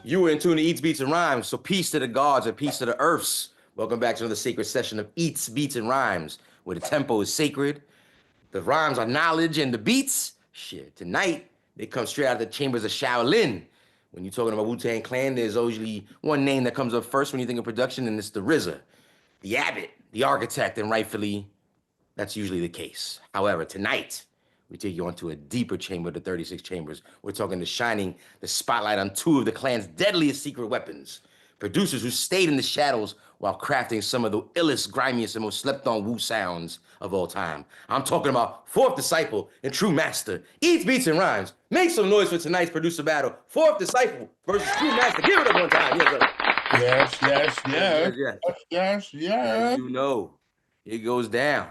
You were in tune to Eats, Beats, and Rhymes, so peace to the gods and peace to the earths. Welcome back to another sacred session of Eats, Beats, and Rhymes, where the tempo is sacred, the rhymes are knowledge, and the beats, shit, tonight, they come straight out of the chambers of Shaolin. When you're talking about Wu-Tang Clan, there's usually one name that comes up first when you think of production, and it's the RZA, the abbot, the architect, and rightfully, that's usually the case. However, tonight, we take you onto a deeper chamber, the 36 chambers. We're talking to shining the spotlight on two of the clan's deadliest secret weapons. Producers who stayed in the shadows while crafting some of the illest, grimiest, and most slept-on Wu sounds of all time. I'm talking about Fourth Disciple and True Master. Eats, Beats, and Rhymes. Make some noise for tonight's producer battle. Fourth Disciple versus True Master. Give it up one time. Yes. You know, it goes down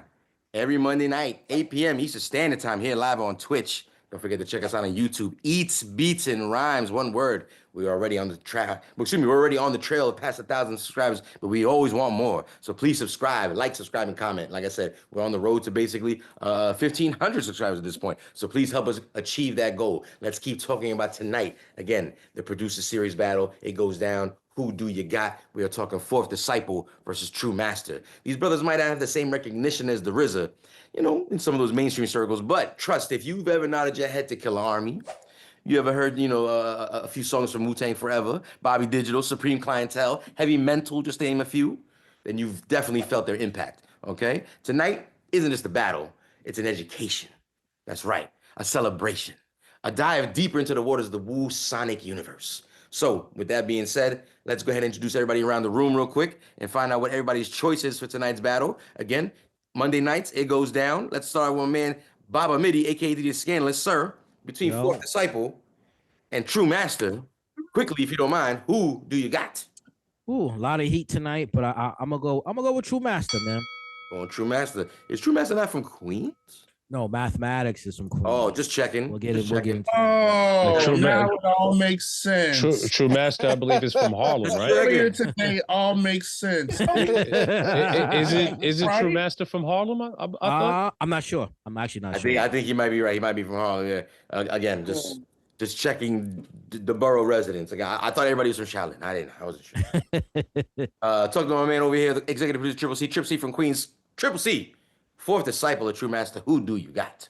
every Monday night, 8 p.m. Eastern Standard Time here live on Twitch. Don't forget to check us out on YouTube. Eats, Beats, and Rhymes. One word. We're already on the track. We're already on the trail of past 1,000 subscribers, but we always want more. So please subscribe, like, subscribe, and comment. Like I said, we're on the road to basically 1,500 subscribers at this point. So please help us achieve that goal. Let's keep talking about tonight. Again, the producer series battle. It goes down. Who do you got? We are talking Fourth Disciple versus True Master. These brothers might not have the same recognition as the RZA, you know, in some of those mainstream circles, but trust, if you've ever nodded your head to Killer Army, you ever heard, you know, a few songs from Wu-Tang Forever, Bobby Digital, Supreme Clientele, Heavy Mental, just to name a few, then you've definitely felt their impact, okay? Tonight isn't just a battle, it's an education. That's right, a celebration, a dive deeper into the waters of the Wu Sonic universe. So, with that being said, let's go ahead and introduce everybody around the room real quick and find out what everybody's choice is for tonight's battle. Again, Monday nights, it goes down. Let's start with my man, Baba Midi, aka the Scandalous, sir. Between Fourth Disciple and True Master, quickly, if you don't mind, who do you got? Ooh, a lot of heat tonight, but I'm gonna go with True Master, man. Going True Master. Is True Master not from Queens? No, mathematics is from Queens. Oh, just checking. We'll get it. Oh, now it all makes sense. True Master, I believe, is from Harlem, right? Earlier today, all makes sense. Is it Right? True Master from Harlem? I thought. I'm not sure. I'm actually not sure. I think he might be right. He might be from Harlem. Yeah. Again, just checking the borough residents. Again, I thought everybody was from Shaolin. I wasn't sure. Talk to my man over here, the executive producer Triple C from Queens. Triple C, Fourth Disciple of True Master. Who do you got?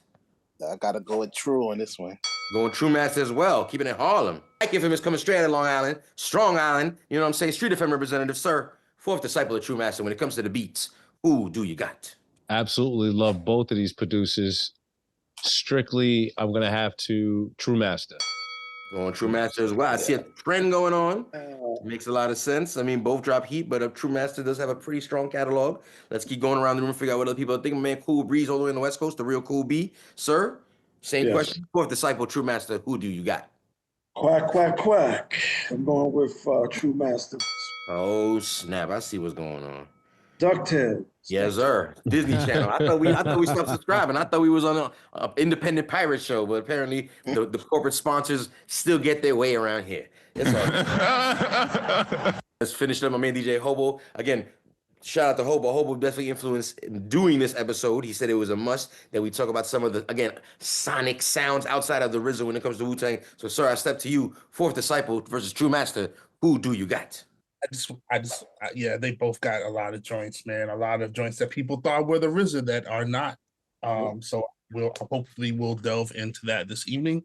I gotta go with True on this one. Going True Master as well, keeping it Harlem. Mike Infamous coming straight out of Long Island, Strong Island, you know what I'm saying? Street FM representative, sir. Fourth Disciple of True Master. When it comes to the beats, who do you got? Absolutely love both of these producers. Strictly, I'm gonna have to True Master. Going True Master as well. I see a trend going on. Makes a lot of sense. I mean, both drop heat, but True Master does have a pretty strong catalog. Let's keep going around the room and figure out what other people think. My man, Cool Breeze, all the way in the West Coast, the real Cool B. Sir, same question. Fourth Disciple, True Master, who do you got? Quack, quack, quack. I'm going with True Master. Oh, snap. I see what's going on. DuckTales. Yes, sir. Disney Channel. I thought we stopped subscribing. I thought we was on an independent pirate show, but apparently the corporate sponsors still get their way around here. It's all Let's finish up my man DJ Hobo. Again, shout out to Hobo. Hobo definitely influenced in doing this episode. He said it was a must that we talk about some of the, again, sonic sounds outside of the RZA when it comes to Wu-Tang. So, sir, I step to you. Fourth Disciple versus True Master. Who do you got? Yeah, they both got a lot of joints, man. A lot of joints that people thought were the RZA that are not. So hopefully we'll delve into that this evening.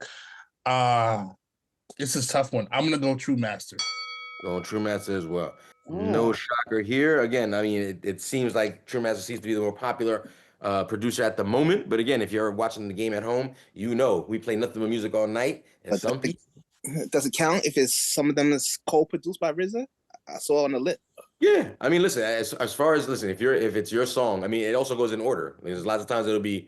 This is a tough one. I'm gonna go True Master. Going True Master as well. No shocker here. Again, I mean, it seems like True Master seems to be the more popular producer at the moment. But again, if you're watching the game at home, you know we play nothing but music all night. And But some people, does it count if it's some of them is co-produced by RZA? I saw on the list. yeah. I mean, listen, as far as listen, if it's your song, I mean, it also goes in order. I mean, there's lots of times it'll be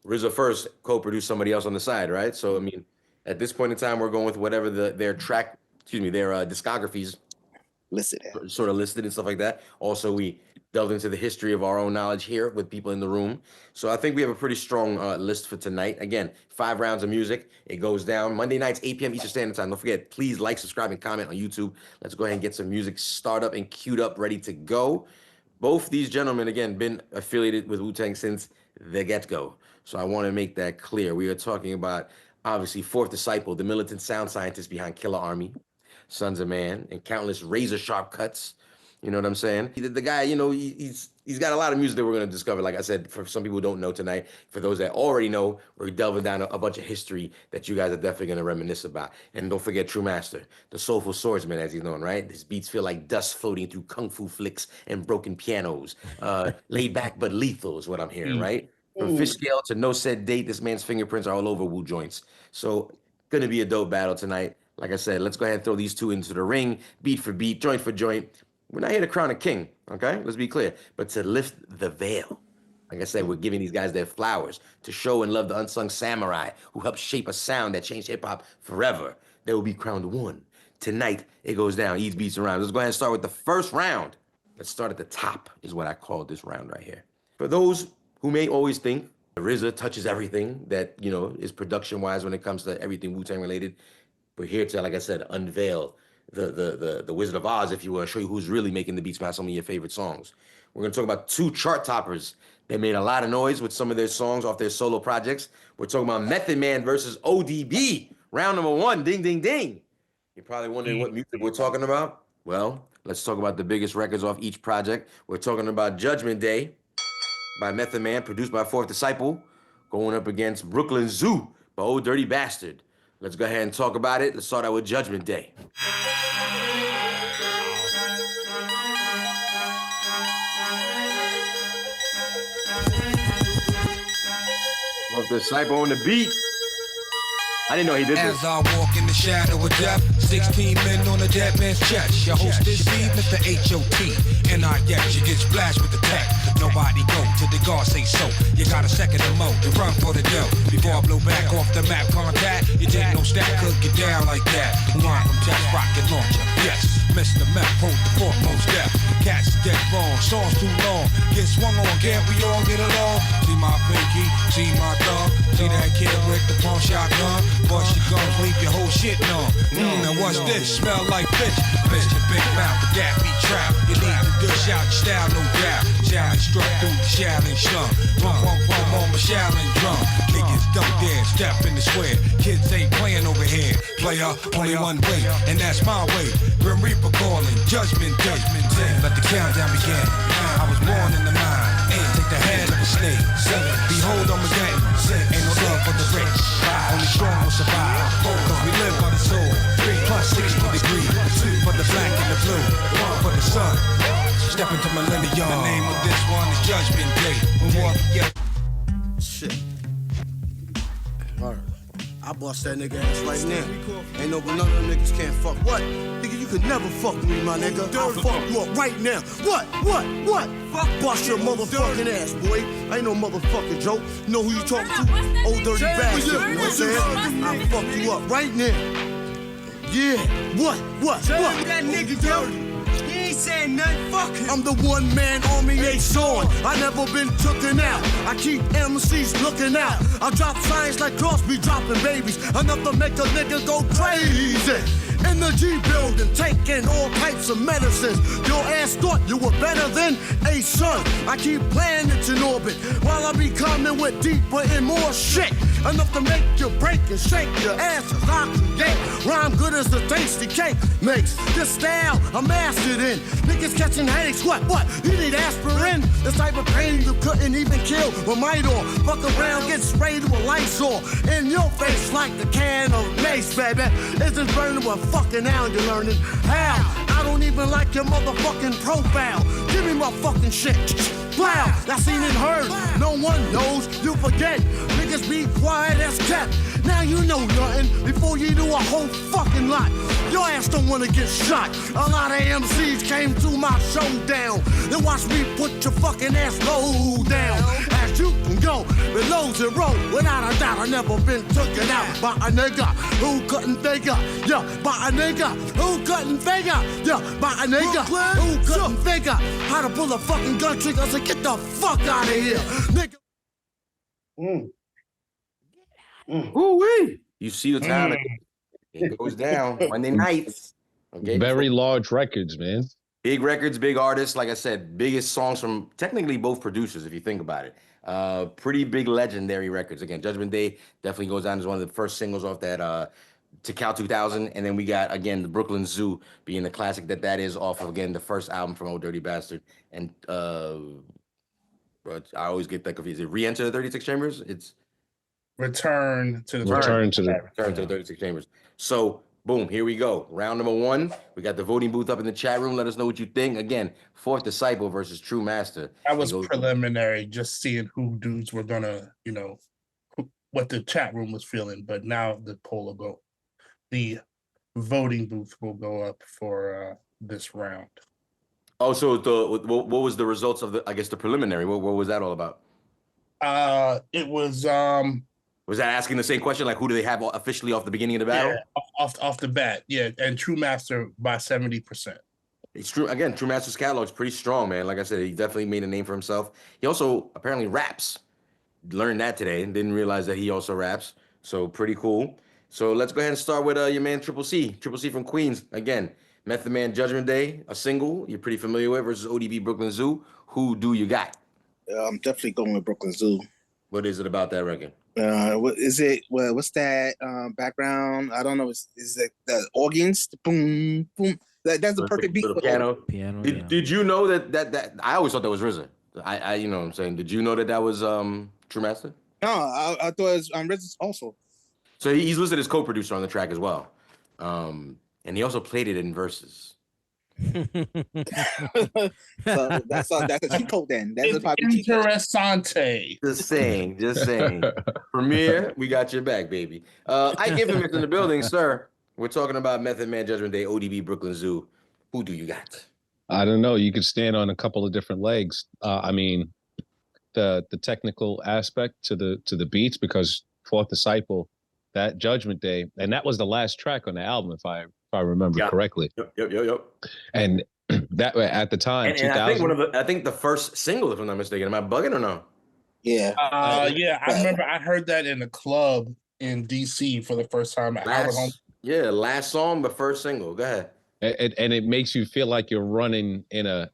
RZA first, co-produce somebody else on the side, right? So I mean, at this point in time, we're going with whatever their discographies Listed. sort of listed and stuff like that. Also, we delved into the history of our own knowledge here with people in the room. So I think we have a pretty strong list for tonight. Again, 5 rounds of music. It goes down Monday nights, 8 p.m. Eastern Standard Time. Don't forget, please like, subscribe, and comment on YouTube. Let's go ahead and get some music start up and queued up, ready to go. Both these gentlemen, again, been affiliated with Wu-Tang since the get-go. So I want to make that clear. We are talking about, obviously, Fourth Disciple, the militant sound scientist behind Killer Army. Sons of Man, and countless razor sharp cuts. You know what I'm saying? The guy, you know, he's got a lot of music that we're gonna discover. Like I said, for some people who don't know tonight, for those that already know, we're delving down a bunch of history that you guys are definitely gonna reminisce about. And don't forget True Master, the soulful swordsman, as he's known, right? His beats feel like dust floating through kung fu flicks and broken pianos. Laid back but lethal is what I'm hearing, right? From fish scale to no set date, this man's fingerprints are all over Wu joints. So gonna be a dope battle tonight. Like I said, let's go ahead and throw these two into the ring, beat for beat, joint for joint. We're not here to crown a king, okay? Let's be clear, but to lift the veil. Like I said, we're giving these guys their flowers to show and love the unsung samurai who helped shape a sound that changed hip hop forever. They will be crowned one. Tonight, it goes down, eats, beats, and rhymes. Let's go ahead and start with the first round. Let's start at the top, is what I call this round right here. For those who may always think RZA touches everything that, you know, is production-wise when it comes to everything Wu-Tang related, we're here to, like I said, unveil the Wizard of Oz, if you will, show you who's really making the beats behind some of your favorite songs. We're gonna talk about two chart toppers that made a lot of noise with some of their songs off their solo projects. We're talking about Method Man versus ODB. Round number one, ding, ding, ding. You're probably wondering what music we're talking about. Well, let's talk about the biggest records off each project. We're talking about Judgment Day by Method Man, produced by Fourth Disciple, going up against Brooklyn Zoo by Old Dirty Bastard. Let's go ahead and talk about it. Let's start out with Judgment Day. Fourth Disciple on the beat. I didn't know he did this. As I walk in the shadow of death, 16 men on a dead man's chest. Your host this evening, the H.O.T. And I guess you get splashed with the tech. Nobody go till the guard say so. You got a second to mow to run for the dough. Before I blow back off the map contact, you take no stack, cook you down like that. Line from test rocket launcher. Yes, Mr. Meth, hold the foremost step. Cats dead wrong, songs too long. Get swung on, can't we all get along? See my pinky, see my thumb. See that kid with the palm shotgun. Bust your gums, leave your whole shit numb. Now what's this? Smell like fish. Fish your big mouth, but that be trap. You need to dish out your style, no doubt. Challenge struck through the challenge slum. Rum, rum, rum on my challenge drum. Niggas don't dare step in the square. Kids ain't playing over here. Player, only one way, and that's my way. Grim Reaper calling, judgment day. Let the countdown begin. I was born in the mind. Take the head of a snake. Behold, I'm again. Ain't no love for the rich. Only strong will survive. Cause we live by the soul. 3+60 degrees. 2 for the black and the blue. 1 for the sun. Step into millennium. The name of this one is Judgment Day. When war get shit. Alright. I bust that nigga ass right now. Ain't no none of them niggas can't fuck. What? Nigga, you could never fuck with me, my nigga. I'll fuck you up right now. What? Fuck bust your motherfucking ass, boy. I ain't no motherfucking joke. You know who you talking to? Old dirty bastard. You know what I'm saying? I'll fuck you up right now. Yeah. What? That nigga dirty. He ain't saying nothing, fuck him. I'm the one-man army, ain't sworn. I never been tooken out. I keep MCs looking out. I drop signs like Crosby dropping babies. Enough to make a nigga go crazy. In the G building, taking all types of medicines. Your ass thought you were better than a son. I keep planets in orbit while I be coming with deeper and more shit. Enough to make you break and shake your asses. I create rhyme good as the tasty cake makes. This style I mastered in. Niggas catching headaches. What? You need aspirin? This type of pain you couldn't even kill with Midor. Fuck around, get sprayed with Lysol in your face like the can of mace, baby. It's just burning with fucking now you're learning how. I don't even like your motherfucking profile. Give me my fucking shit. Wow, I seen it heard. No one knows, you forget. Niggas be quiet as kept. Now you know nothing before you do a whole fucking lot. Your ass don't wanna get shot. A lot of MCs came to my showdown. Then watch me put your fucking ass low down. As you can go below zero. Without a doubt, I never been taken out by a nigga who couldn't figure. Yeah, by a nigga who couldn't figure. Yeah, by a nigga who couldn't figure how to pull a fucking gun trigger. So get the fuck out of here, nigga. Ooh-wee. You see the time it goes down Monday nights. Okay. Very large records, man. Big records, big artists. Like I said, biggest songs from technically both producers, if you think about it. Pretty big legendary records. Again, Judgment Day definitely goes down as one of the first singles off that to Cal 2000, and then we got again the Brooklyn Zoo being the classic that is off of again the first album from Old Dirty Bastard, and but I always get that confused. Is it Re-Enter the 36 Chambers? It's Return to the Return to the Return to the 36 Chambers. So boom, here we go. Round number 1. We got the voting booth up in the chat room. Let us know what you think. Again, Fourth Disciple versus True Master. That was preliminary, just seeing who dudes were gonna, what the chat room was feeling. But now the poll will go, the voting booth will go up for this round. Oh, so what was the results of the preliminary? What was that all about? It was Was that asking the same question, like who do they have officially off the beginning of the battle? Yeah, off the bat, yeah, and True Master by 70%. It's true. Again, True Master's catalog is pretty strong, man. Like I said, he definitely made a name for himself. He also apparently raps. Learned that today and didn't realize that he also raps. So pretty cool. So let's go ahead and start with your man Triple C from Queens. Again, Method Man Judgment Day, a single you're pretty familiar with versus ODB Brooklyn Zoo. Who do you got? I'm definitely going with Brooklyn Zoo. What is it about that record? What is it? Well, what's that background? I don't know. Is it the organs? Boom, boom. That's the perfect beat. For the piano. Piano. Did you know that I always thought that was RZA. I you know what I'm saying. Did you know that was True Master? No, I thought it was RZA also. So he's listed as co-producer on the track as well, and he also played it in verses. So that's a cheat code then. That's a probably cheat code. Interessante. Just saying. Premier, we got your back, baby. I give him in the building, sir. We're talking about Method Man Judgment Day, ODB Brooklyn Zoo. Who do you got? I don't know. You could stand on a couple of different legs. I mean, the technical aspect to the beats, because Fourth Disciple, that Judgment Day, and that was the last track on the album, if I remember correctly. Yep. And that at the time, And 2000. I think the first single, if I'm not mistaken. Am I bugging or no? Yeah. Yeah, I remember I heard that in the club in DC for the first time at Howard Home. Yeah, last song, but first single. Go ahead. And it makes you feel like you're running in a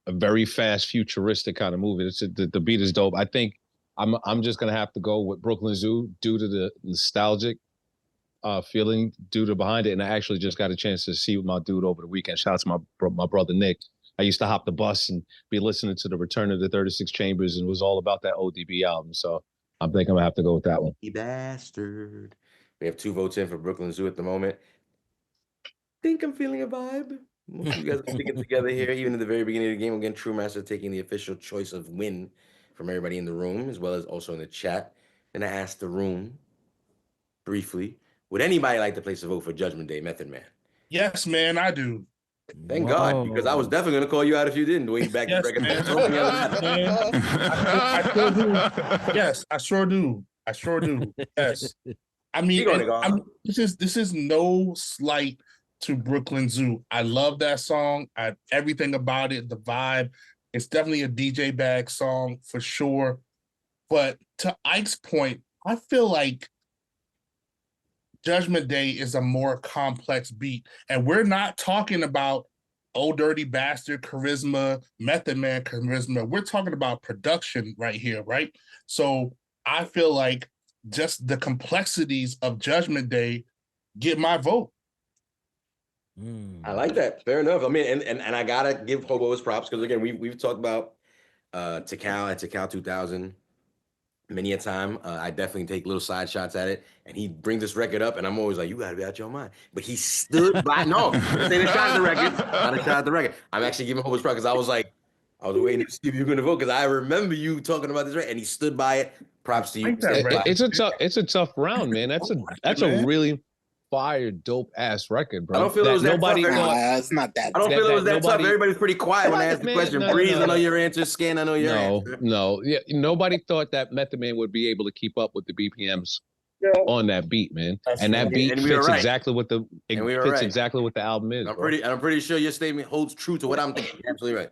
very fast futuristic kind of movie. The beat is dope. I think I'm just gonna have to go with Brooklyn Zoo due to the nostalgic feeling due to behind it. And I actually just got a chance to see my dude over the weekend. Shout out to my brother Nick. I used to hop the bus and be listening to the Return of the 36 Chambers, and it was all about that ODB album. So I think I'm gonna have to go with that one. You bastard. We have 2 votes in for Brooklyn Zoo at the moment. Think I'm feeling a vibe. Most of you guys are sticking together here, even at the very beginning of the game. Again, True Master taking the official choice of win from everybody in the room, as well as also in the chat. And I asked the room briefly, would anybody like to place a vote for Judgment Day, Method Man? Yes, man, I do. Thank God, because I was definitely going to call you out if you didn't. Way back Yes, to man. I sure do. Yes, I sure do. Yes. I mean, this is no slight to Brooklyn Zoo. I love that song. Everything about it, the vibe. It's definitely a DJ bag song for sure. But to Ike's point, I feel like Judgment Day is a more complex beat. And we're not talking about Old Dirty Bastard charisma, Method Man charisma. We're talking about production right here, right? So I feel like just the complexities of Judgment Day get my vote. I like that. Fair enough. I mean, and I gotta give Hobo his props, because again, we've talked about Tikal and Tikal 2000 many a time. I definitely take little side shots at it, and he brings this record up, and I'm always like, you gotta be out your mind. But he stood by. No, this ain't a shot at the record. Not a shot at the record. I'm actually giving Hobo his props, because I was waiting to see if you were gonna vote, because I remember you talking about this record, and he stood by it. Props to you. It's a tough round, man. That's a really fire, dope ass record, bro. I don't feel it was that tough. It's not that. I don't feel it was that tough. Everybody's pretty quiet when I ask the question. Breeze, I know your answer. Scan, I know your answer. No. Yeah, nobody thought that Method Man would be able to keep up with the BPMs on that beat, man. And that beat fits exactly what the exactly what the album is. I'm pretty sure your statement holds true to what I'm thinking. You're absolutely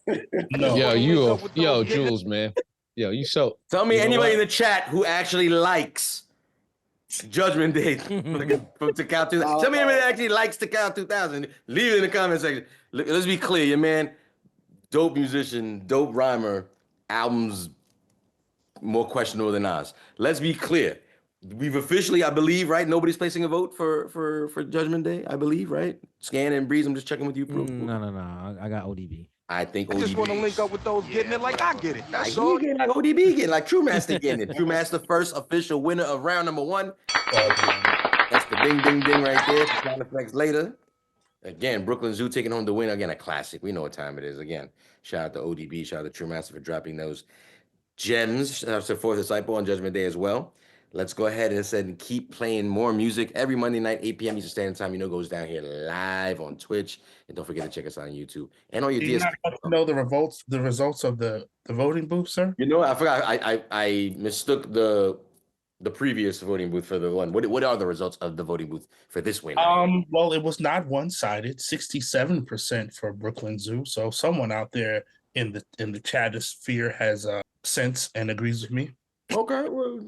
right. Yo, Jules, man. Yo, you so. Tell me anybody in the chat who actually likes Judgment Day from Tikal 2000. Tell me anybody that actually likes Tikal 2000. Leave it in the comment section. Let's be clear, your man, dope musician, dope rhymer, albums more questionable than ours. Let's be clear. We've officially, I believe, right? Nobody's placing a vote for Judgment Day, I believe, right? Scan and Breeze, I'm just checking with you, Proof. No. I got ODB. I think I ODB. just want to link up with those getting it like I get it. That's He all. getting like ODB getting like True Master getting it. True Master first official winner of round number 1. That's the ding ding ding right there. Sound effects later. Again, Brooklyn Zoo taking home the win. Again, a classic. We know what time it is. Again, shout out to ODB. Shout out to True Master for dropping those gems. Shout out to Fourth Disciple on Judgment Day as well. Let's go ahead and keep playing more music every Monday night, 8 p.m. Eastern Standard Time. You know, goes down here live on Twitch, and don't forget to check us out on YouTube and all your Do you DSP. not want to know the results of the voting booth, sir? You know, I forgot. I mistook the previous voting booth for the one. What are the results of the voting booth for this win? Well, it was not one-sided. 67% for Brooklyn Zoo. So someone out there in the chatosphere has sense and agrees with me. Okay, well,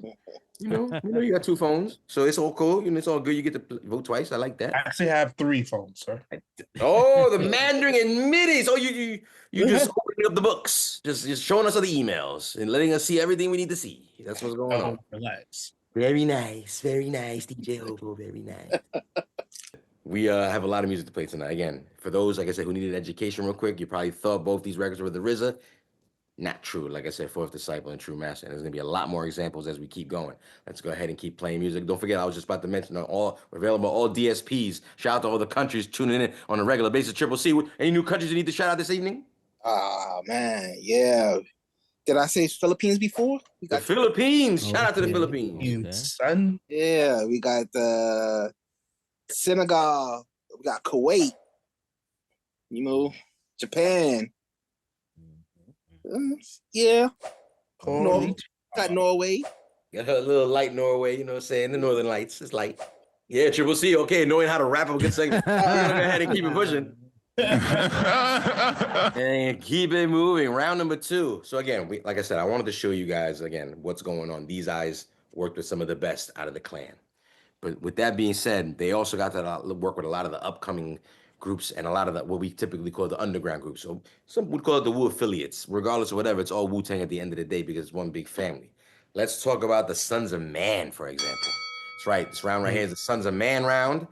you know you got 2 phones, so it's all cool. You know, it's all good. You get to vote twice. I like that. I actually have 3 phones, sir. Oh, the Mandarin and middies. Oh, you just opening up the books, just showing us all the emails and letting us see everything we need to see. That's what's going on. Relax. Very nice, DJ Hobo. Very nice. We have a lot of music to play tonight. Again, for those, like I said, who needed education real quick, you probably thought both these records were the RZA. Not true. Like I said, Fourth Disciple and True Master. And there's going to be a lot more examples as we keep going. Let's go ahead and keep playing music. Don't forget, I was just about to mention we're available all DSPs. Shout out to all the countries tuning in on a regular basis. Triple C, any new countries you need to shout out this evening? Man, yeah. Did I say Philippines before? The Philippines. Shout out to the Philippines. Son. Yeah, we got Senegal. We got Kuwait. Japan. Yeah. Got Norway. Got a little light Norway, you know what I'm saying? The Northern Lights. It's light. Yeah, Triple C. Okay, knowing how to wrap up a good segment. We're going to go ahead and keep it pushing. And keep it moving. Round number 2. So again, like I said, I wanted to show you guys, again, what's going on. These eyes worked with some of the best out of the clan. But with that being said, they also got to work with a lot of the upcoming groups and a lot of what we typically call the underground groups. So some would call it the Wu affiliates. Regardless of whatever, it's all Wu-Tang at the end of the day because it's one big family. Let's talk about the Sons of Man, for example. That's right. This round right here is the Sons of Man round.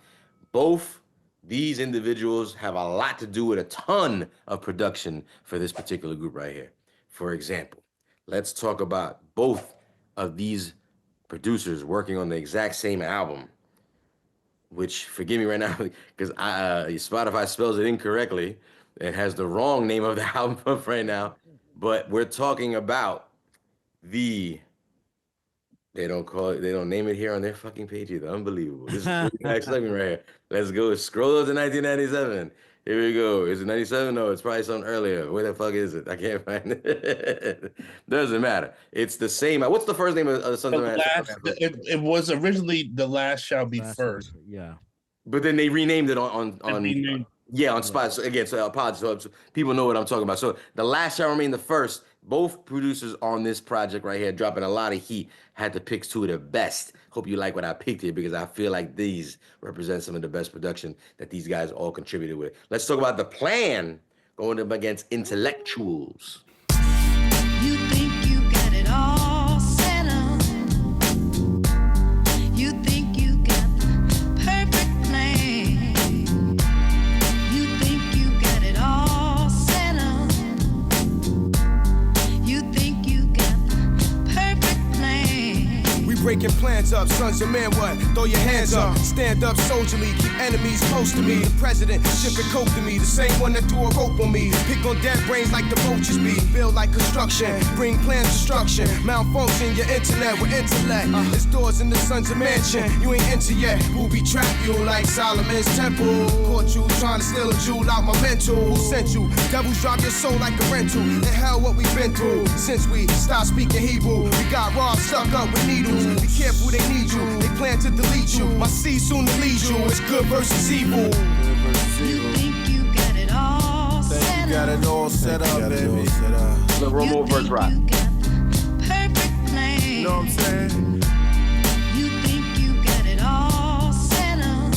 Both these individuals have a lot to do with a ton of production for this particular group right here. For example, let's talk about both of these producers working on the exact same album, which, forgive me right now, because Spotify spells it incorrectly. It has the wrong name of the album up right now. But we're talking about they don't name it here on their fucking page either. Unbelievable. This is the next segment right here. Let's go. Scroll up to 1997. Here we go. Is it 97? No, it's probably something earlier. Where the fuck is it? I can't find it. Doesn't matter. It's the same. What's the first name of the Sons of Man? It was originally The Last Shall Be First. Yeah. But then they renamed it on Spotify. So again, so I apologize. So people know what I'm talking about. So The Last Shall Remain the First. Both producers on this project right here, dropping a lot of heat, had to pick 2 of the best. Hope you like what I picked here because I feel like these represent some of the best production that these guys all contributed with. Let's talk about The Plan going up against Intellectuals. You think you got it all set up. You think you got the perfect plan. You think you got it all set up. You think you got the perfect plan. We breaking plans up, Sons of Man, what? Throw your hands up, stand up soldierly, keep enemies close to me. The president shipping coke to me, the same one that threw a rope on me. Pick on dead brains like the vultures be, build like construction, bring plans destruction, malfunction your internet with intellect. It's doors in the Sons of Mansion, you ain't into yet. We'll be trapped you like Solomon's temple. Caught you trying to steal a jewel out my mental. Who sent you? Devils drop your soul like a rental. In hell what we've been through since we stopped speaking Hebrew. We got robbed, stuck up with needles. Be careful, they need you. They plan to delete you. My seed soon to lead you. It's good versus evil. You think you got it all set up. You got it all set up, baby. The Romo verse rock. Perfect plan. You know what I'm saying? You think you got it all set up.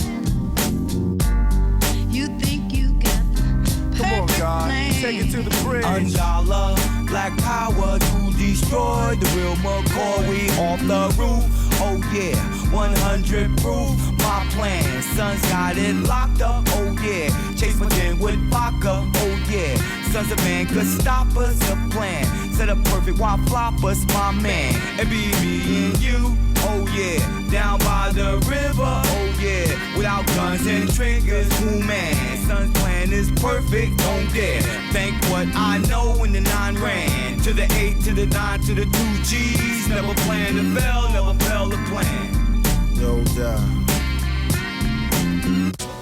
You think you got the Come on, perfect God. plan. Take it to the bridge. $1, black power to destroy the real McCoy. We off the roof. oh yeah. 100 proof, my plan. Sons got it locked up, oh yeah. Chase my den with vodka, oh yeah. Sons of man could stop us, a plan. Set up perfect while flop us, my man. And be me and you, oh yeah. Down by the river, oh yeah. Without guns and triggers, ooh man. Son's plan is perfect, don't dare. Think what I know when the 9 ran. To the 8, to the 9, to the 2 G's. Never planned to fail, never failed to plan. Yo,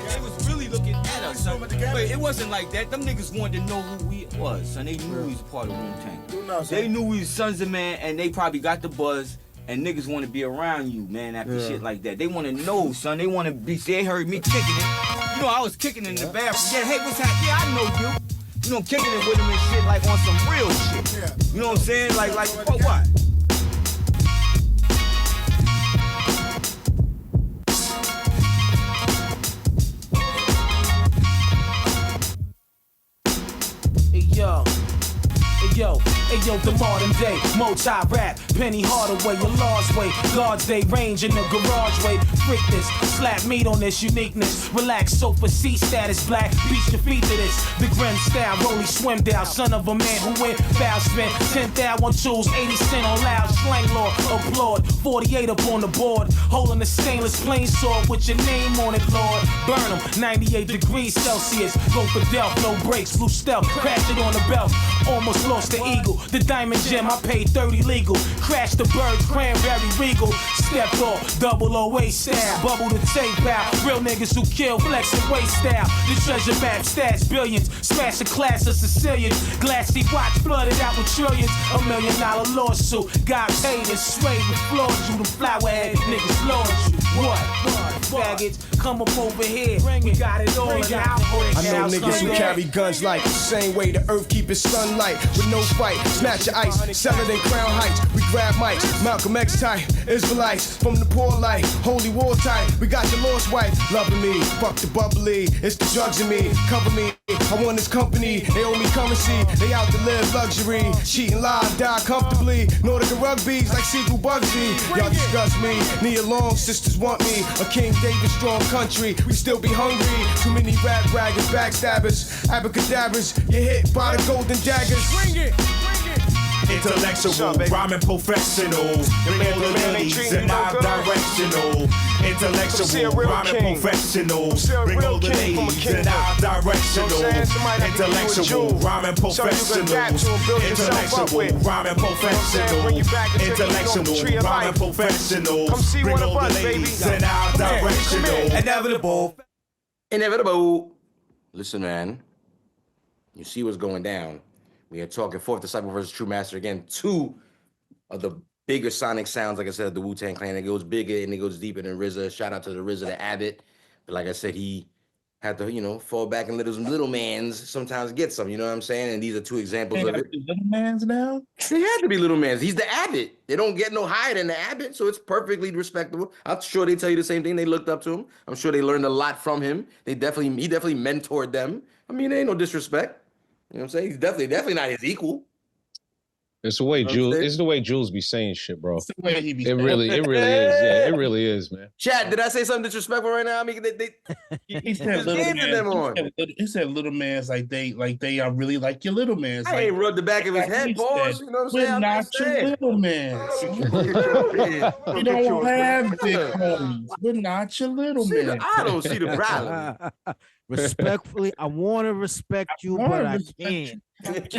They was really looking at us, son. But it wasn't like that. Them niggas wanted to know who we was, son. They knew we was part of Wu-Tang. They knew we was Sons of Man, and they probably got the buzz. And niggas want to be around you, man, after shit like that. They want to know, son. They want to be. They heard me kicking it. You know, I was kicking it in the bathroom. Yeah, hey, what's happening? Yeah, I know you. You know, kicking it with him and shit, like on some real shit. You know what I'm saying? Like what? Hey yo, the modern day, multi-rap, Penny Hardaway, your Lord's way, God's day, range in the garage way, freak this, slap meat on this uniqueness, relax, sofa seat status, black, beach your feet to this, the grim style, rolly swim down, son of a man who went foul spin, 10,000 on tools, 80 cent on loud, slang lord, applaud, 48 up on the board, holding a stainless plain sword with your name on it, Lord, burn them, 98 degrees Celsius, go for Delph, no brakes, blue stealth, crash it on the belt, almost lost the eagle. The diamond gem, I paid 30 legal. Crash the birds, cranberry regal. Stepped off, 008 style. Bubble the tape out. Real niggas who kill, flex and waste style. The treasure map, stats, billions. Smash a class of Sicilians. Glassy watch, flooded out with trillions. $1 million lawsuit. Got paid and swayed and floored you. The flowerhead niggas lord you. What? Faggots, come up over here. We got it all now. I know niggas who carry guns like the same way the earth keep its sunlight. With no fight, snatch your ice, sell it in Crown Heights. We grab mics, Malcolm X type, Israelites from the poor life, holy war type. We got your lost wife, loving me, fuck the bubbly. It's the drugs in me, cover me. I want this company, they owe me currency. They out to live luxury, cheating live, die comfortably. Nordic rugby's like Sequel Bugsy. Y'all disgust me, Nia Long sisters want me. A King David strong country, we still be hungry. Too many rap braggers, backstabbers, abracadabras. You hit by the golden daggers. Bring it. Intellectual, rhyming professionals, bring all the ladies and directional. Intellectual, rhyming professionals, bring all the ladies and directional. Intellectual, rhyming professionals, intellectual, rhyming professionals, intellectual, rhyming professionals, bring all the ladies and directional. Inevitable. Listen, man, you see what's going down. We are talking Fourth Disciple versus True Master again. Two of the bigger sonic sounds, like I said, of the Wu-Tang Clan. It goes bigger and it goes deeper than RZA. Shout out to the RZA, the Abbott. But like I said, he had to, fall back and let those little mans sometimes get some. You know what I'm saying? And these are two examples of it. Little mans now? They had to be little mans. He's the Abbott. They don't get no higher than the Abbott, so it's perfectly respectable. I'm sure they tell you the same thing. They looked up to him. I'm sure they learned a lot from him. He definitely mentored them. I mean, there ain't no disrespect. You know what I'm saying? He's definitely not his equal. It's the way Jules. It's the way Jules be saying shit, bro. It's the way he be it really is. Yeah, it really is, man. Chad, did I say something disrespectful right now? I mean, he said little man. He said little mans like they are really like your little mans. I ain't rubbed the back of his head, boss. You know what I'm saying? We're not your little mans. You don't have big homies. We're not your little man. I don't see the problem. Respectfully, I want to respect you, but I can't. But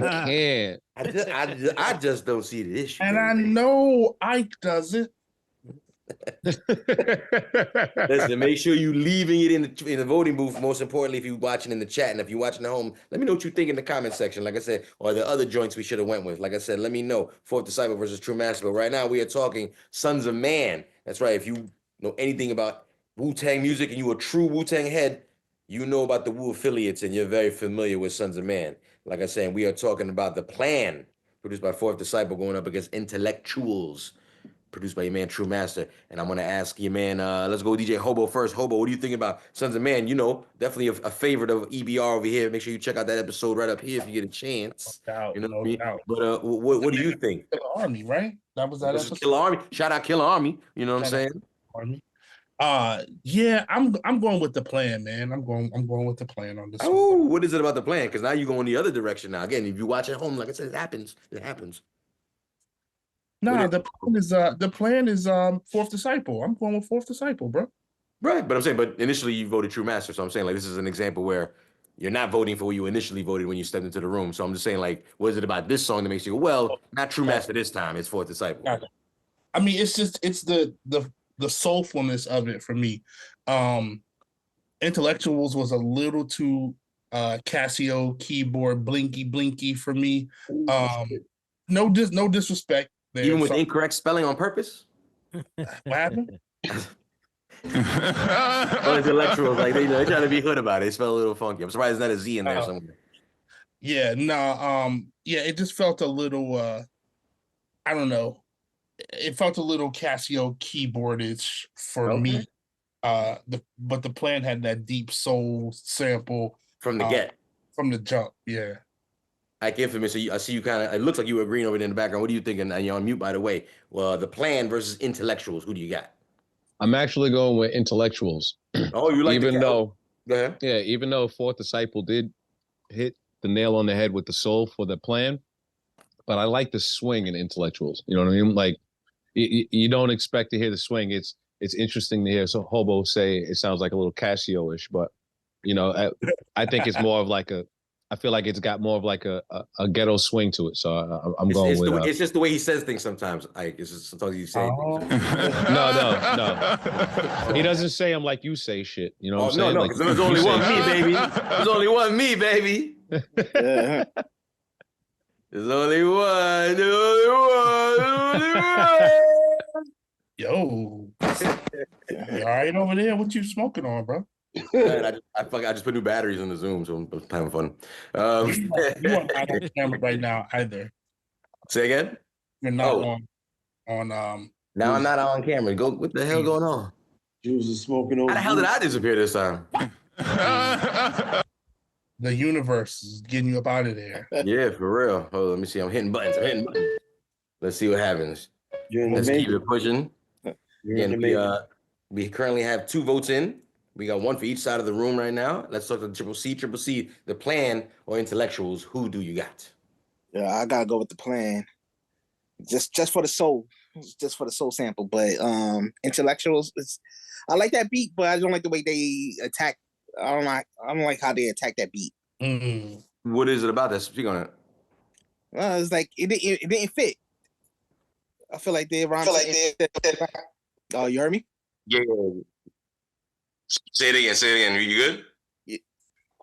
I can't. I just don't see the issue. And I know Ike doesn't. Listen, make sure you leaving it in the voting booth. Most importantly, if you're watching in the chat, and if you're watching at home, let me know what you think in the comment section. Like I said, or the other joints we should have went with. Like I said, let me know. Fourth Disciple versus True Master. But right now we are talking Sons of Man. That's right. If you know anything about Wu-Tang music and you a true Wu-Tang head, you know about the Wu affiliates and you're very familiar with Sons of Man. Like I said, we are talking about the plan produced by Fourth Disciple going up against intellectuals. produced by your man True Master. And I'm gonna ask your man, let's go DJ Hobo first. Hobo, what do you think about Sons of Man? You know, definitely a favorite of EBR over here. Make sure you check out that episode right up here if you get a chance. No doubt, You know no what I mean? doubt. But what do you think? Killer Army, right? That was that This is episode. Killer Army. Shout out Killer Army. You know what I'm Shout out saying? Army. Yeah, I'm going with the plan, man. I'm going with the plan on this Oh, one. what is it about the plan? Because now you're going the other direction now. Again, if you watch at home, like I said, it happens. It happens. Nah, the plan is Fourth Disciple. I'm going with Fourth Disciple, bro. Right, but I'm saying, but initially you voted True Master, so I'm saying like this is an example where you're not voting for who you initially voted when you stepped into the room. So I'm just saying like, what is it about this song that makes you go, well, not True Master this time, it's Fourth Disciple. I mean, it's the soulfulness of it for me. Intellectuals was a little too Casio keyboard blinky for me. No disrespect there. Even with incorrect spelling on purpose? What happened? Oh, intellectuals, like they try to be hood about it. They spell a little funky. I'm surprised there's not a Z in there somewhere. Yeah, no, it just felt a little I don't know. It felt a little Casio keyboardage for me. But the plan had that deep soul sample from the get. From the jump, yeah. Like Infamous, so I see you kind of, it looks like you were agreeing over there in the background. What are you thinking? And you're on mute, by the way. Well, the plan versus intellectuals, who do you got? I'm actually going with intellectuals. Oh, you like even though, go ahead. Yeah, even though Fourth Disciple did hit the nail on the head with the soul for the plan, but I like the swing in intellectuals. You know what I mean? Like you don't expect to hear the swing. It's interesting to hear Hobo say it sounds like a little Casio-ish, but you know, I think it's more of like I feel like it's got more of like a ghetto swing to it. So I'm going with. It's just the way he says things sometimes. Like it's just sometimes you say. No. He doesn't say them like you say shit. You know what I'm saying? No, because there's only one me, baby. There's only one me, baby. There's only one. Yo. You all right over there? What you smoking on, bro? Man, I just put new batteries in the Zoom, so I'm having fun. You are not on camera right now either. Say again? You're not on Now I'm not on camera. What the hell going on? Jules is smoking over. How the hell did I disappear this time? The universe is getting you up out of there. Yeah, for real. Oh, let me see. I'm hitting buttons. Let's see what happens. Let's keep it pushing. Again, we currently have 2 votes in. We got 1 for each side of the room right now. Let's talk to Triple C. Triple C, the plan or intellectuals, who do you got? Yeah, I gotta go with the plan. Just for the soul. Just for the soul sample. But intellectuals, I like that beat, but I don't like the way they attack. I don't like how they attack that beat. Mm-hmm. What is it about that? Speak on it. It's like it didn't fit. I feel like they around. Oh, you heard me? Yeah. Say it again. Are you good?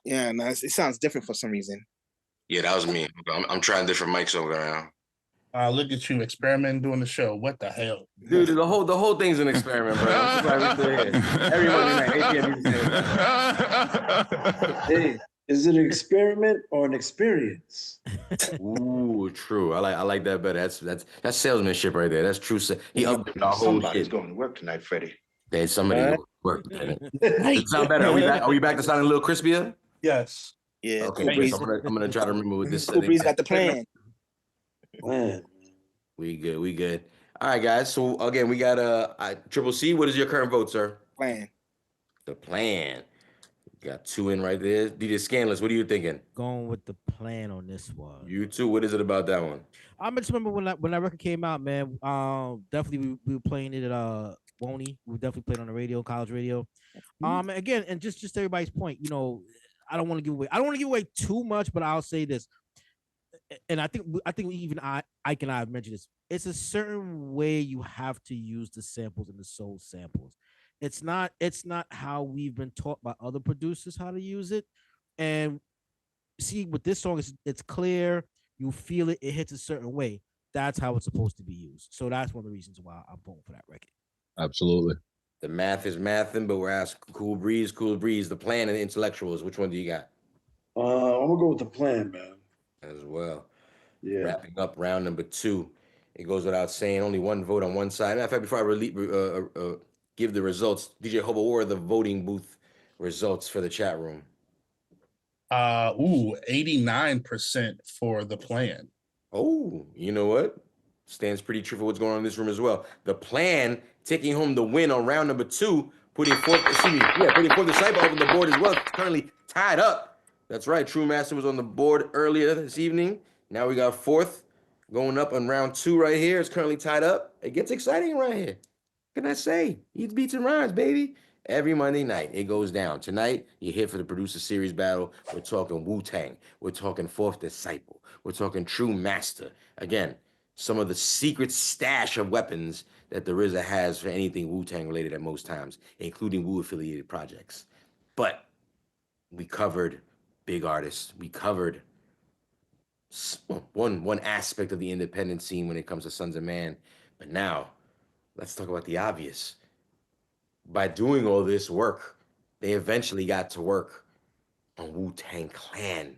Yeah, no, it sounds different for some reason. Yeah, that was me. I'm trying different mics over now. Look at you experimenting doing the show. What the hell? Dude, the whole thing's an experiment, bro. I'm surprised we're still here. Every Monday night, 8 p.m. Hey, is it an experiment or an experience? Ooh, true. I like that better. That's salesmanship right there. That's true. He upgraded our whole Somebody's shit. going to work tonight, Freddie. There's somebody going to work. Does it sound better? Are we back to sounding a little crispier? Yes. Yeah. Okay, Cool so I'm gonna try to remember what this. Cool Breeze got the plan. Man. We good. All right, guys. So again, we got Triple C. What is your current vote, sir? Plan. The plan. Got 2 in right there. DJ Scandalous, what are you thinking? Going with the plan on this one. You too. What is it about that one? I just remember when that record came out, man. Definitely we were playing it at Woney. We definitely played on the radio, college radio. Again, and just everybody's point, you know, I don't want to give away too much, but I'll say this. And I think even Ike and I have mentioned this. It's a certain way you have to use the samples and the soul samples. It's not how we've been taught by other producers how to use it. And see, with this song, it's clear. You feel it. It hits a certain way. That's how it's supposed to be used. So that's one of the reasons why I'm voting for that record. Absolutely. The math is mathing, but we're asking Cool Breeze. The plan and the intellectuals. Which one do you got? I'm gonna go with the plan, man. As well. Yeah. Wrapping up round number 2. It goes without saying, only one vote on one side. Matter of fact, before I give the results, DJ Hobo, what are the voting booth results for the chat room? 89% for the plan. Oh, you know what? Stands pretty true for what's going on in this room as well. The plan taking home the win on round number 2, putting forth Disciple over the board as well. It's currently tied up. That's right. True Master was on the board earlier this evening. Now we got 4th going up on round 2 right here. It's currently tied up. It gets exciting right here. What can I say? Eats, beats, and rhymes, baby. Every Monday night, it goes down. Tonight, you're here for the producer series battle. We're talking Wu-Tang. We're talking 4th Disciple. We're talking True Master. Again, some of the secret stash of weapons that the RZA has for anything Wu-Tang related at most times, including Wu-affiliated projects. But we covered big artists. We covered one aspect of the independent scene when it comes to Sons of Man. But now, let's talk about the obvious. By doing all this work, they eventually got to work on Wu-Tang Clan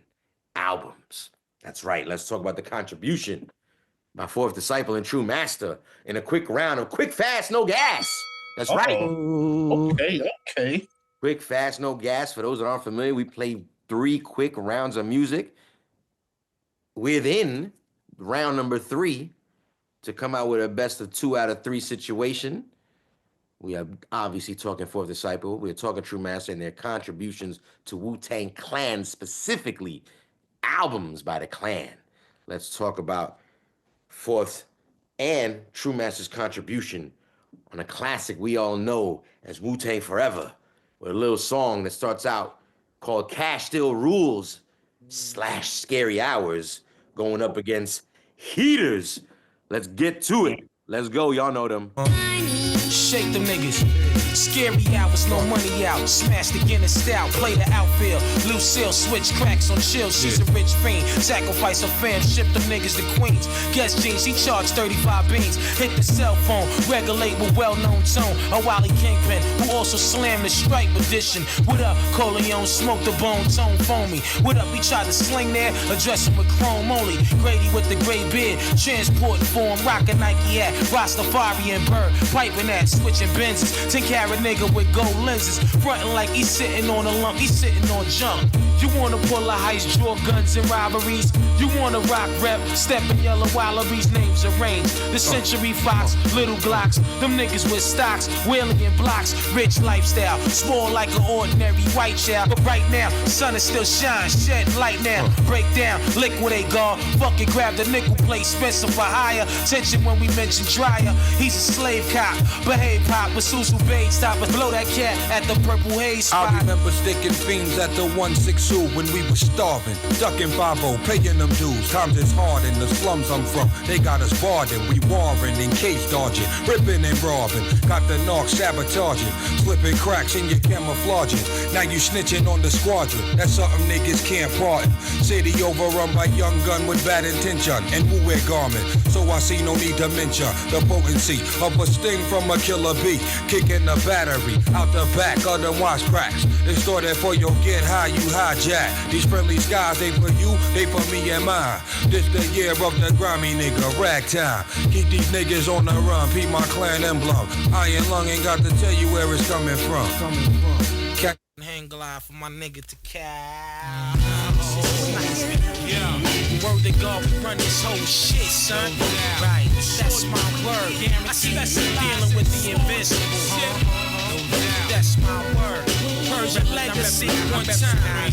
albums. That's right. Let's talk about the contribution by 4th Disciple and True Master in a quick round of quick, fast, no gas. That's right. Okay. Quick, fast, no gas. For those that aren't familiar, we play 3 quick rounds of music within round number 3 to come out with a best of 2 out of 3 situation. We are obviously talking 4th Disciple. We're talking True Master and their contributions to Wu-Tang Clan, specifically albums by the Clan. Let's talk about 4th and True Master's contribution on a classic we all know as Wu-Tang Forever, with a little song that starts out called Cash Still Rules / Scary Hours, going up against Heaters. Let's get to it. Let's go. Y'all know them. Shake them niggas. Scary hours, no money out. Smash the Guinness stout, play the outfield. Lucille switch cracks on chill. She's a rich fiend. Sacrifice her fam, ship them niggas to Queens. Guest jeans, he charged 35 beans. Hit the cell phone, regulate with well-known tone. A Wally Kingpin, who also slammed the Stripe edition. What up, Corleone, smoke the bone, tone foamy. What up, he tried to sling there, address him with chrome only. Grady with the gray beard, transporting for him, rockin' Nike hat. Rastafari and Bird, piping that, switching Benzes. 10-carat nigga with gold lenses, frontin' like he's sitting on a lump, he's sitting on junk. You wanna pull a heist, draw guns and robberies. You wanna rock rep, step in yellow wallabies, names arranged. The Century Fox, little Glocks, them niggas with stocks, wheeling in blocks, rich lifestyle, small like an ordinary white child. But right now, sun is still shine, shedding light now. Break down, liquidate guard, fucking grab the nickel plate, Spencer for hire. Tension when we mention Dryer, he's a slave cop, behave pop, but Susu Bay stop us, blow that cat at the Purple Haze spot. I remember sticking fiends at the 162 when we were starving, ducking 5-0, paying them dues. Times is hard in the slums I'm from. They got us barred and we warring in case dodging, ripping and robbing. Got the knock sabotaging, slipping cracks in your camouflaging. Now you snitching on the squadron. That's something niggas can't pardon. City overrun by young gun with bad intention and Wu-Wear garment. So I see no need to mention the potency of a sting from a killer bee. Kicking the battery out the back of the wash cracks. They store that for your get high, you hijack. These friendly skies, they for you, they for me and mine. This the year of the grimy nigga, ragtime. Keep these niggas on the run, peep my clan emblem. Iron lung ain't got to tell you where it's coming from. Hang glide for my nigga to cow. Word to God, we run this whole shit, son. Right, that's my word. I see you dealing with the invincible, That's my word. Persian legacy, one time.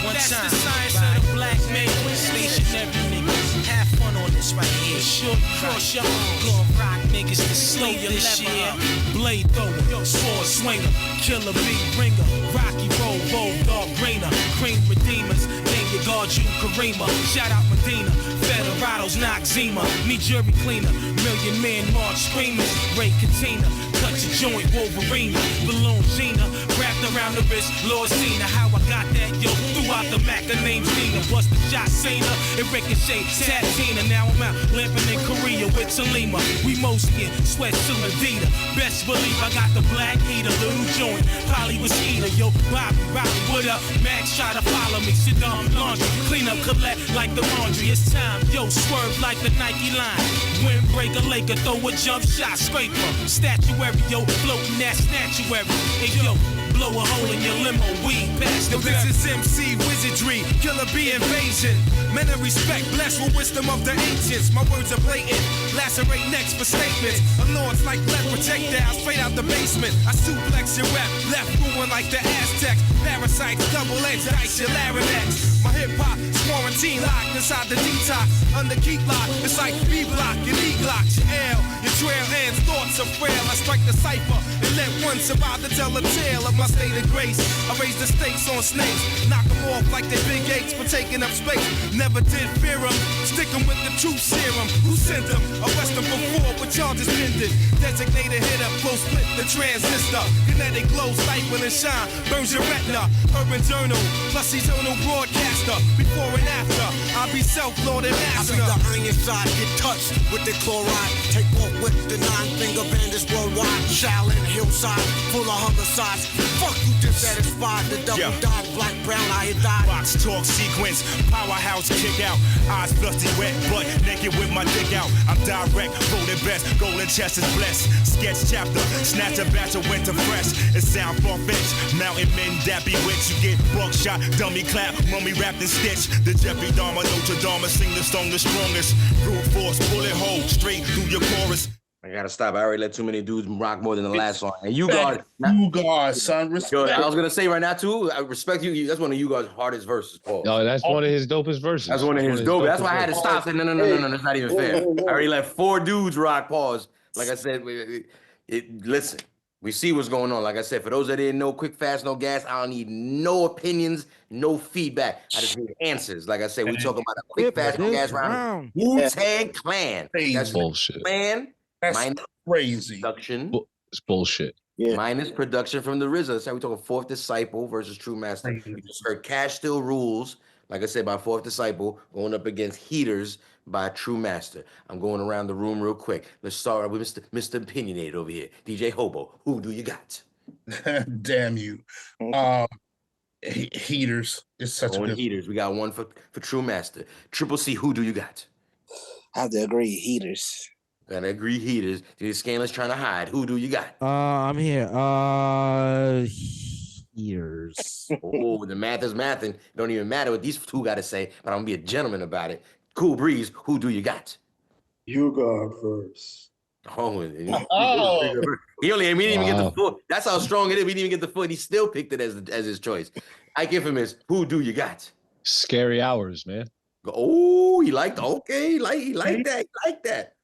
That's the science of the black man. Stationary niggas, have fun on this right here. Sure, cross your arms. Gonna rock niggas to sleep this year. Blade thrower, sword swinger, killer beat bringer, Rocky roll, bulldog brainer, cream redeemers. Name your guard, you Karima. Shout out Medina, Federados, Noxema, me jury cleaner, million man march screamers, Ray Katina, cut your joint, Wolverine, balloon Gina, wrapped around the wrist, Lord Cena. How I got that, yo, throughout the Mac, the name's Nina, bust the shot, Cena, it ricochet, Tatina. Now now I'm out lamping in Korea with Talima. We Moskin, sweat to Adidas. Best believe I got the black heater, little joint. Polly was eater, yo, Bobby, what up? Max try to follow me, sit down, laundry. Clean up, collect like the laundry. It's time, yo, swerve like the Nike line. Windbreaker, Laker, throw a jump shot, scraper. Statuary, yo, floating that statuary. Hey, yo, blow a hole in your limo, weed past the This is MC Wizardry, Killer B invasion. Men of respect, blessed with wisdom of the ancients. My words are blatant, lacerate necks for statements. A launch like lead projectiles, straight out the basement. I suplex your rap, left ruin like the Aztecs. Parasites, double-edged dice, your larynx. My hip-hop is quarantine locked inside the detox. Under keep lock, it's like B-block and E-glock. Your L, your trail ends, thoughts are frail. I strike the cipher and let one survive to tell a tale of my state of grace. I raise the stakes on snakes, knock them off like they big apes for taking up space. Never did fear them, stick them with the truth serum. Who sent them? Arrest them before with charges pending. Designated hitter, close split the transistor. Kinetic glow, stifle and shine, burns your retina. Urban journal, plus eternal broadcaster. Before and after, I'll be self-lord and master. I think the iron side get touched with the chloride. Take off with the 9-finger bandits worldwide. Shaolin hillside, full of homicides. Fuck you dissatisfied. The double died, black, brown, I had died. Box talk sequence, powerhouse kick out. Eyes dusty wet, butt naked with my dick out. I'm direct, voted best, golden chest is blessed. Sketch chapter, snatch a batch of winter fresh. It sound far-fetched, mountain men that bewitched. You get buckshot, dummy clap, mummy wrapped in stitch. The Jeffrey Dahmer, Notre Dame, sing the song the strongest. Brute force, bullet hole, straight through your chorus. I gotta stop. I already let too many dudes rock more than the last song. And you guard, son. Respect. Yo, I was gonna say right now too. I respect you. That's one of you guys' hardest verses, Paul. No, that's one of his dopest verses. That's one of his dope. That's why I had to stop. No, that's not even fair. I already let 4 dudes rock. Pause. Like I said, listen. We see what's going on. Like I said, for those that didn't know, quick, fast, no gas. I don't need no opinions, no feedback. I just need answers. Like I said, we talking about a quick, fast, no gas round. Wu-Tang Clan. That's bullshit. Clan. That's crazy. Production. It's bullshit. Yeah. Minus production from the RZA. That's how we talking Fourth Disciple versus True Master. You just heard Cash Still Rules, like I said, by Fourth Disciple, going up against Heaters by True Master. I'm going around the room real quick. Let's start with Mr. Opinionated over here. DJ Hobo, who do you got? Damn you. Heaters. It's such a good Heaters. We got one for True Master. Triple C, who do you got? I have to agree, Heaters. Gotta agree, Heaters. The Scanless trying to hide. Who do you got? I'm here. Heaters. Oh, the math is mathing. It don't even matter what these two got to say, but I'm gonna be a gentleman about it. Cool Breeze, who do you got? You guard first. Oh, we didn't even get the foot. That's how strong it is. We didn't even get the foot. He still picked it as his choice. Ike Infamous, who do you got? Scary Hours, man. Oh, he liked that. He liked that.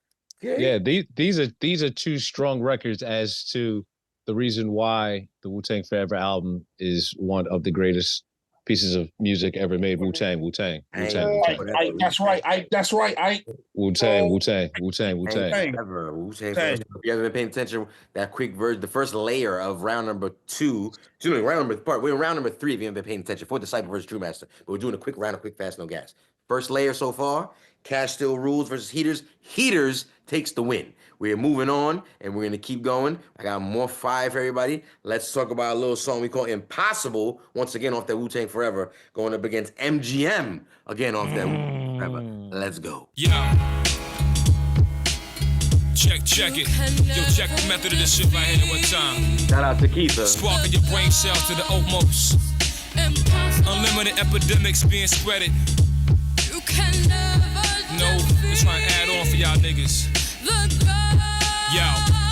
Okay. Yeah, these are 2 strong records as to the reason why the Wu-Tang Forever album is one of the greatest pieces of music ever made. Wu-Tang. That's right. Wu-Tang. If you haven't been paying attention, that quick version, the first layer of round number 2, we're in round number 3 if you haven't been paying attention, for Disciple versus True Master. But we're doing a quick round of quick, fast, no gas. First layer so far, Cash Still Rules versus Heaters. Heaters takes the win. We're moving on, and we're going to keep going. I got more 5 for everybody. Let's talk about a little song we call Impossible, once again off that Wu-Tang Forever, going up against MGM, again off that Wu-Tang Forever. Let's go. Yeah. Check it. Yo, check the method of this shit right here one time. Shout out to Keitha. Sparking your brain cells to the utmost. Unlimited epidemics being spreaded. No, just trying to add on for y'all niggas.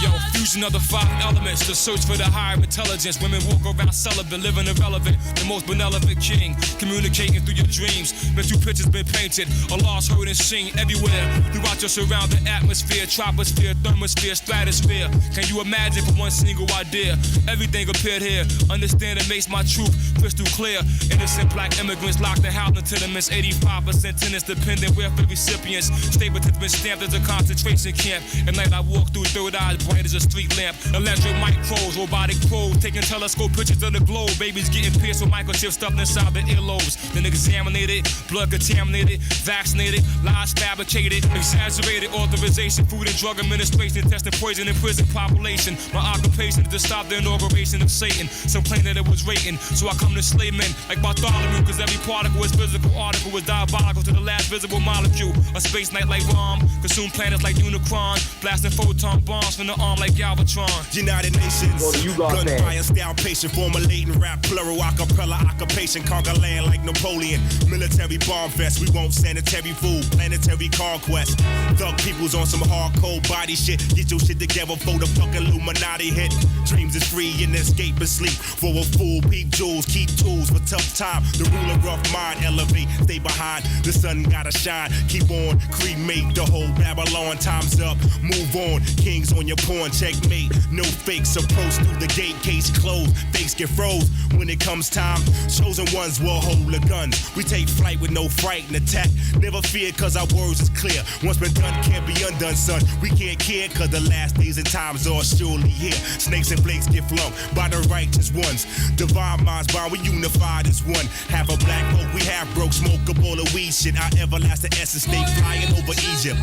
Yo, fusion of the 5 elements, the search for the higher intelligence. Women walk around celibate, living irrelevant. The most benevolent king, communicating through your dreams. Mental pictures been painted, Allah's heard and seen everywhere. Throughout your surrounding atmosphere, troposphere, thermosphere, stratosphere. Can you imagine for one single idea? Everything appeared here. Understanding makes my truth crystal clear. Innocent black immigrants locked in housing tenements. 85% tenants dependent welfare recipients. Stapleton's been stamped as a concentration camp. At night I walk through third eyes bright as a street lamp. Electric micros, robotic probes, taking telescope pictures of the globe. Babies getting pierced with microchips stuffed inside their earlobes. Then examinated, blood contaminated, vaccinated, lies fabricated, exaggerated authorization, food and drug administration, testing poison in prison population. My occupation is to stop the inauguration of Satan. Some claim that it was rating, so I come to slay men like Bartholomew, cause every particle is physical, article is diabolical to the last visible molecule. A space night like Rom, consume planets like Unicron, blasting photon bombs from the arm like Galvatron. United Nations, gunfire style patient, formulating rap, plural acapella occupation, conquer land like Napoleon. Military bomb fest, we want sanitary food, planetary conquest. Thug people's on some hardcore body shit. Get your shit together for the fucking Illuminati hit. Dreams is free and escape and sleep. For a fool, peep jewels, keep tools for tough time. The ruler rough mind, elevate, stay behind. The sun gotta shine, keep on, cremate the whole Babylon. Time's up, move on. Kings on your pawn, checkmate. No fakes, approach through the gate, case closed. Fakes get froze when it comes time. Chosen ones will hold the guns. We take flight with no fright and attack. Never fear, cause our words is clear. Once been done, can't be undone, son. We can't care, cause the last days and times are surely here. Snakes and flakes get flung by the righteous ones. Divine minds bond, we unified as one. Half a black folk, we half broke, smoke a bowl of weed shit. Our everlasting essence, stay flying over Egypt.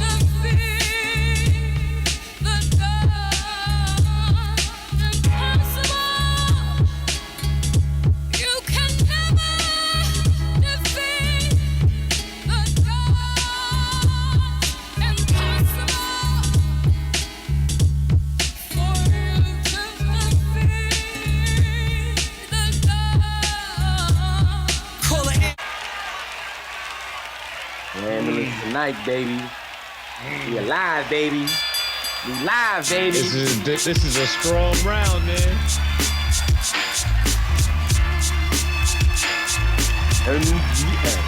Tonight, baby. We alive, baby. We live, baby. This is a strong round, man. MGM.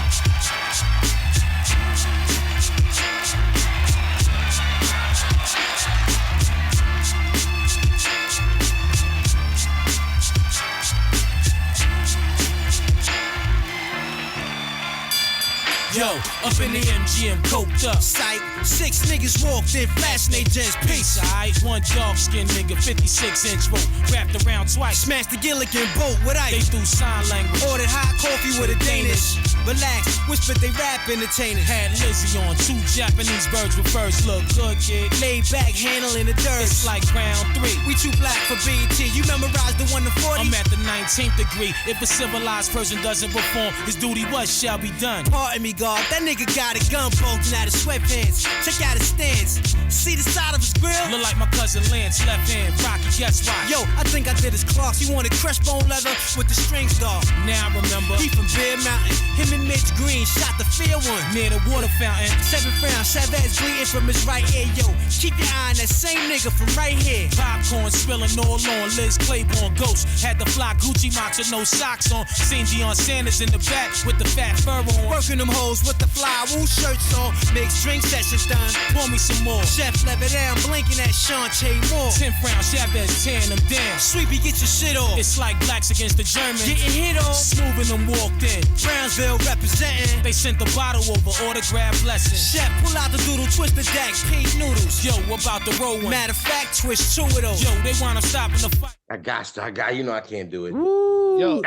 Yo, up in the MGM, coked up. Sight, 6 niggas walked in, flashing they gents. Peace. Alright, one dark skinned nigga, 56-inch rope, wrapped around twice. Smashed the Gilligan boat with ice. They threw sign language. Ordered hot coffee with a Danish. Relax, whispered they rap entertainers. Had Lizzie on, 2 Japanese birds with furs. Look good, kid. Laid back, handling the dirt. It's like round 3. We too black for BET. You memorized the 1 to 40? I'm at the 19th degree. If a civilized person doesn't perform, his duty what shall be done. Pardon me, God. That nigga got a gun bulging out his sweatpants. Check out his stance. See the side of his grill? Look like my cousin Lance, left hand. Rocky, guess why? Yo, I think I did his clocks. He wanted crushed bone leather with the strings dog. Now I remember. He from Bear Mountain. Him and Mitch Green shot the fair one. Near the water fountain. 7th round, Chavez bleeding from his right ear. Yo, keep your eye on that same nigga from right here. Popcorn spilling all on. Liz Claiborne ghost. Had the fly Gucci box with no socks on. Seen Deion Sanders in the back with the fat fur on. Working them hoes with the fly Wu shirts on. Mixed drink sessions done. Pour me some more. Chef level down, blinking at Shantae Moore. 10th round, Sharpest tearing them down. Sweepy, get your shit off. It's like blacks against the Germans. Getting hit off. Smoothing them walked in. Brownsville representing. They sent the bottle over, autograph blessing. Chef, pull out the doodle, twist the deck, pink noodles. Yo, about the roll one. Matter of fact, twist 2 of those. Yo, they want to stop in the fight. I got, you know I can't do it. Yo,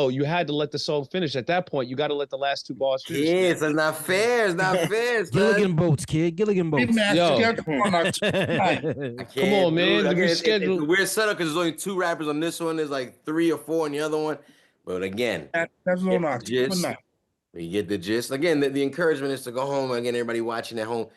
you had to let the song finish. At that point, you gotta let the last 2 bars finish. Yes, it's not fair. It's not fair. Gilligan boats, kid. Gilligan boats. Yo. Come on, man. It's a weird setup because there's only 2 rappers on this one. There's like 3 or 4 on the other one. But again, that's no knock. You get the gist. Again, the encouragement is to go home. Again, everybody watching at home,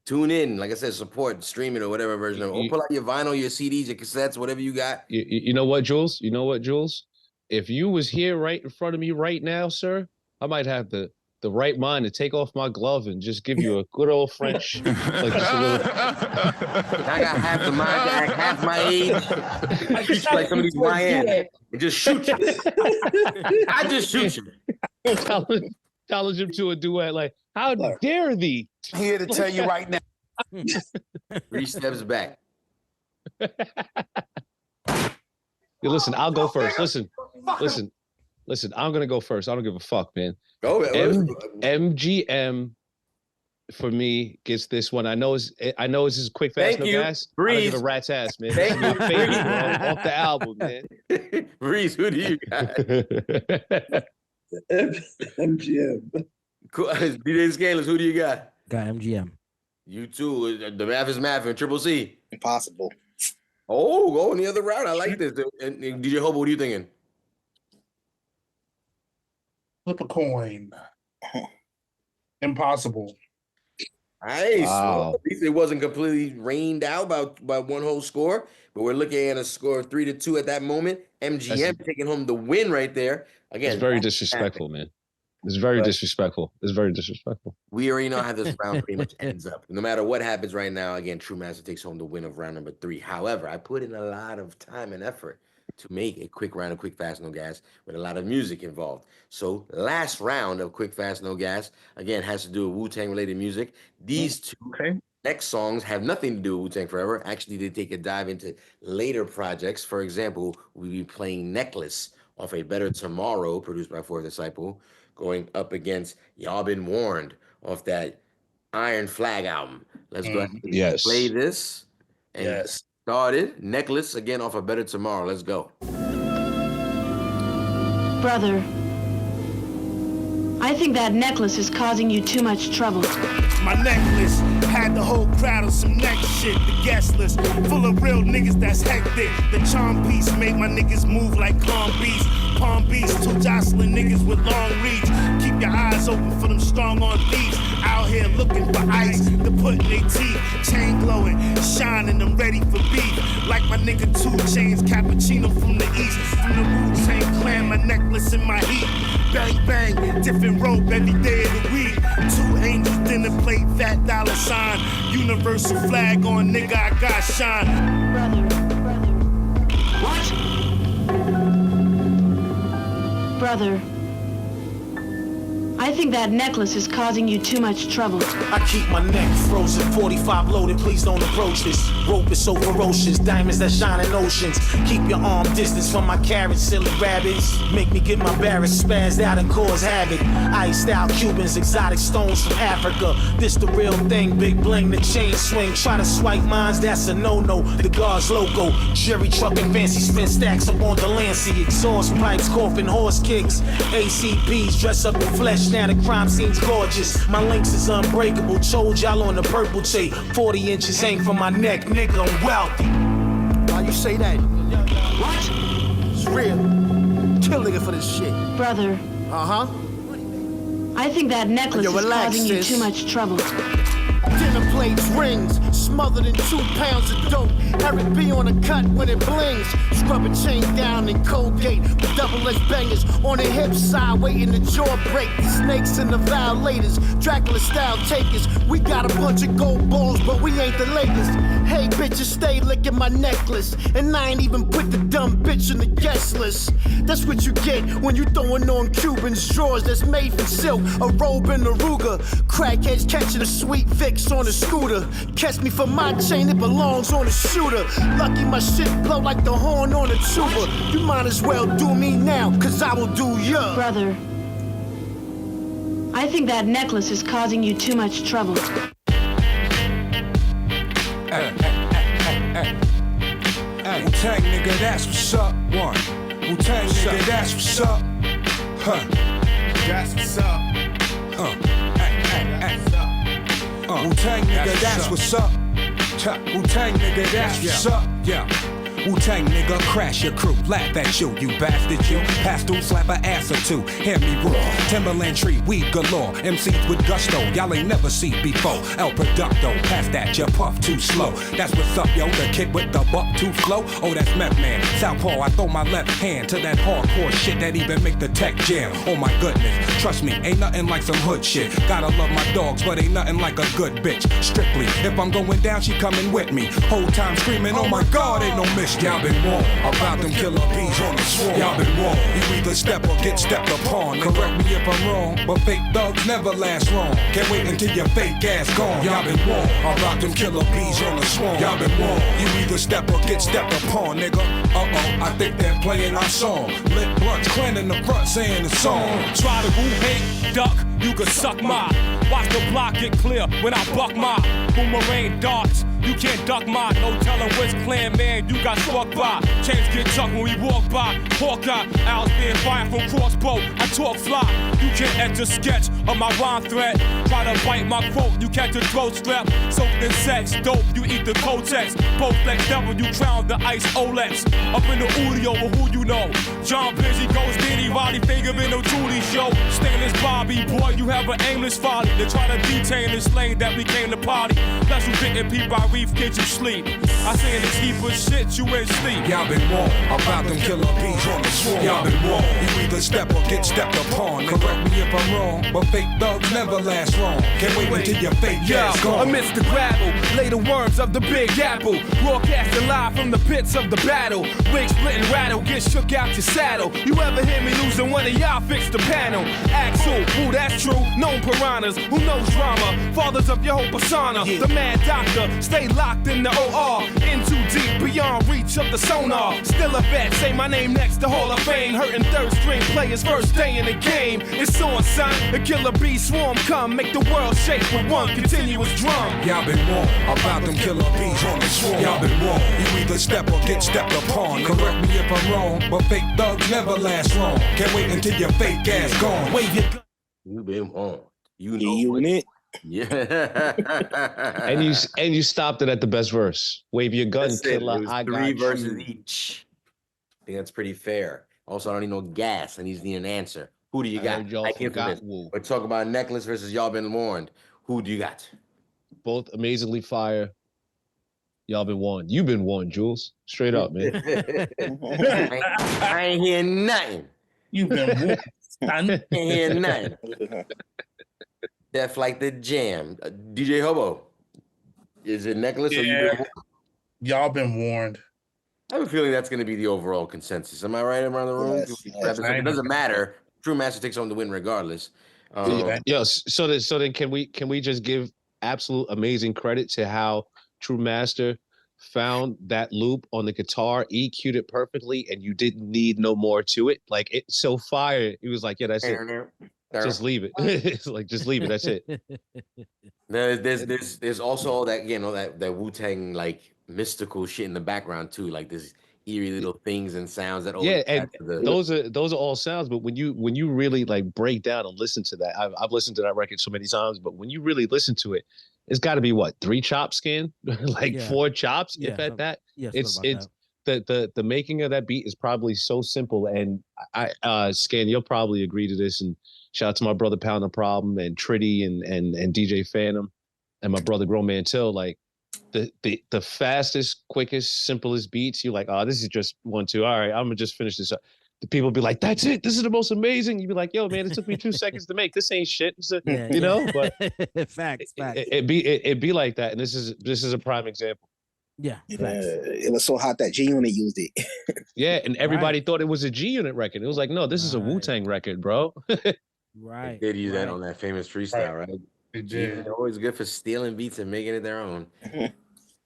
tune in. Like I said, support, stream it or whatever version of it. Or pull out your vinyl, your CDs, your cassettes, whatever you got. You know what, Jules? You know what, Jules? If you was here right in front of me right now, sir, I might have the right mind to take off my glove and just give you a good old French. Like just a little... I got half the mind to act half my age. Like some of these YN and just shoot you. I just shoot you. Challenge him to a duet. Like, how dare thee? Here to tell you right now. 3 steps back. Yo, listen, I'll go first. Listen, I'm gonna go first. I don't give a fuck, man. Go ahead. MGM for me gets this one. I know it's just quick, fast, Thank no you. gas. Breeze. I give a rat's ass, man. Thank That's you. my favorite, bro. Off the album, man. Breeze, who do you got? MGM. Cool. DJ Scandalous, who do you got? Got MGM. You too. The math is math and Triple C. Impossible. Oh, going the other route. I like this. And DJ Hobo, what are you thinking? Flip a coin. Impossible. Nice. Wow. Well, at least it wasn't completely rained out by one whole score, but we're looking at a score of 3-2 at that moment. MGM taking home the win right there. Again, It's very disrespectful, man. It's very disrespectful. It's very disrespectful. We already know how this round pretty much ends up. No matter what happens right now, again, True Master takes home the win of round number 3. However, I put in a lot of time and effort to make a quick round of Quick Fast No Gas with a lot of music involved. So last round of Quick Fast No Gas, again, has to do with Wu-Tang related music. These two next songs have nothing to do with Wu-Tang Forever. Actually, they take a dive into later projects. For example, we'll be playing Necklace off A Better Tomorrow, produced by Fourth Disciple, going up against Y'all Been Warned off that Iron Flag album. Let's go ahead and play this and get started. Necklace, again, off A Better Tomorrow. Let's go. Brother, I think that necklace is causing you too much trouble. My necklace had the whole crowd on some next shit. The guest list full of real niggas that's hectic. The charm piece made my niggas move like calm beasts. Palm Beach, 2 jostling niggas with long reach. Keep your eyes open for them strong on thieves. Out here looking for ice to put in their teeth. Chain glowing, shining, I'm ready for beef. Like my nigga 2 Chainz, cappuccino from the east. From the Wu-Tang clan, my necklace in my heat. Bang, bang, different rope every day of the week. 2 angels dinner plate, fat dollar sign. Universal flag on, nigga, I got shine. Brother, I think that necklace is causing you too much trouble. I keep my neck frozen, 45 loaded, please don't approach this. Rope is so ferocious, diamonds that shine in oceans. Keep your arm distance from my carrots, silly rabbits. Make me get my barracks spazzed out and cause havoc. Iced out Cubans, exotic stones from Africa. This the real thing, big bling, the chain swing. Try to swipe mines, that's a no-no. The guard's loco, Jerry trucking fancy, spin stacks up on Delancey. Exhaust pipes, coughing horse kicks. ACPs dress up in flesh. Now the crime seems gorgeous. My links is unbreakable. Told y'all on the purple tape. 40 inches hang from my neck, nigga, I'm wealthy. Why you say that? What? It's real. Kill nigga for this shit. Brother. Uh-huh. I think that necklace is causing you too much trouble. Dinner plates, rings, smothered in 2 pounds of dope. Eric B on the cut when it blings. Scrub a chain down in Colgate with double-edged bangers on the hip side, waiting the jaw break. The snakes and the violators, Dracula style takers. We got a bunch of gold balls, but we ain't the latest. Hey bitches, stay licking my necklace, and I ain't even put the dumb bitch in the guest list. That's what you get when you throwing on Cubans drawers that's made from silk, a robe and a Ruger. Crackheads catching a sweet fix on a scooter. Catch me for my chain, it belongs on a shooter. Lucky my shit blow like the horn on a tuba. You might as well do me now, cause I will do ya. Brother, I think that necklace is causing you too much trouble. Wu-Tang nigga, that's what's up. Wu-Tang nigga, that's what's up. That's what's up. Wu-Tang nigga, that's what's up. Wu-Tang nigga, that's what's up. Yeah. Wu-Tang nigga, crash your crew. Laugh at you, you bastard, you. Pass through, slap a ass or 2. Hear me roar. Timberland tree, weed galore. MCs with gusto, y'all ain't never seen before. El Producto, pass that, you puff too slow. That's what's up, yo. The kid with the buck too flow. Oh, that's Meth Man. Southpaw, I throw my left hand to that hardcore shit that even make the tech jam. Oh my goodness, trust me, ain't nothing like some hood shit. Gotta love my dogs, but ain't nothing like a good bitch. Strictly, if I'm going down, she coming with me. Whole time screaming, oh my God, ain't no mission. Chatch, y'all been wrong about them killer bees on the swarm. Y'all been wrong. You either step or get stepped upon. Correct me if I'm wrong, but fake thugs never last long. Can't wait until your fake ass gone. Y'all been wrong about them killer bees on the swarm. Y'all been wrong. You either step or get stepped upon, nigga. I think they're playing our song. Lit blunts, clan in the front saying the song. Try to woo, hate, duck, you can suck my. Watch the block get clear when I buck my boomerang darts. You can't duck my, no telling which clan man you got struck by. Chains get tucked when we walk by. Hawkeye, owls being fired from crossbow. I talk fly, you can't enter sketch of my rhyme thread. Try to bite my quote, you catch a throat strap. Soaked in sex, dope, you eat the Kotex. Both like devil, you crown the ice Olex. Up in the audio, well who you know? John Busy, Ghost, Danny, Roddy, Finger in no Judy show. Stainless Bobby, boy, you have an aimless folly. They're trying to detain this lane that we came to party. Plus you didn't peep by reef, get you sleep. I say in this heap of shit, you ain't sleep. Y'all been wrong about them killer bees on the swarm. Y'all been wrong. You either step or get stepped upon. Correct me if I'm wrong, but fake thugs never last long. Can't wait until your fake ass gone. Amidst the gravel, lay the worms of the Big Apple. Broadcasting live from the pits of the battle. Wig split and rattle, get shook out your saddle. You ever hear me losing one of y'all fix the panel? Ask who, that's true. Known piranhas, who knows drama? Fathers of your whole persona. The mad doctor, stay locked in the OR. In too deep, beyond reach of the sonar. Still a vet, say my name next to Hall of Fame. Hurting third string players first day in the game. It's on, son. The killer bee swarm come, make the world shake with one continuous drum. Y'all been wrong about them killer bees on the swarm. Y'all been wrong. You either step or get stepped upon. Correct me if I'm wrong, but fake thugs never last long. Can't wait until your fake ass gone. Wave your gun. You been wrong. You The know unit. Yeah. And you stopped it at the best verse. Wave your gun, That's it. killer. It was I three got verses you. each. I think that's pretty fair. Also, I don't need no gas. I need an answer. Who do you I got? heard y'all Like forgot Infamous. Wu. We're talking about Necklace versus Y'all Been Warned. Who do you got? Both amazingly fire. Y'all been warned. You've been warned, Jules. Straight up, man. I ain't hearing nothing. You've been warned. I ain't hearing nothing. Def like the jam. DJ Hobo. Is it Necklace or you been warned? Y'all been warned. I have a feeling that's going to be the overall consensus. Am I right around the room? Yes. It doesn't matter. True Master takes home the win regardless. Yes. So then can we just give absolute amazing credit to how True Master found that loop on the guitar, EQ'd it perfectly, and you didn't need no more to it. Like it's so fire. He was like, yeah, that's it. Just leave it. It's like just leave it. That's it. There's also all that, you know, that Wu-Tang like mystical shit in the background too, like this eerie little things and sounds that Yeah, and those are all sounds. But when you really like break down and listen to that, I've listened to that record so many times. But when you really listen to it, it's got to be what 3 chops, Scan, like 4 chops, if at that. Yeah, it's the making of that beat is probably so simple. And I Scan, you'll probably agree to this. And shout out to my brother Pound the Problem and Tritty and DJ Phantom and my brother Grown Man Till. Like the fastest, quickest, simplest beats. You're like, oh, this is just 1, 2. All right, I'm gonna just finish this up. The people be like, that's it. This is the most amazing. You be like, yo, man, it took me 2 seconds to make. This ain't shit. You know, but facts. It be like that. And this is a prime example. Yeah. It was so hot that G Unit used it. Yeah, and everybody thought it was a G Unit record. It was like, no, this is a Wu-Tang record, bro. Right. They did use that on that famous freestyle, right? They did. They're always good for stealing beats and making it their own.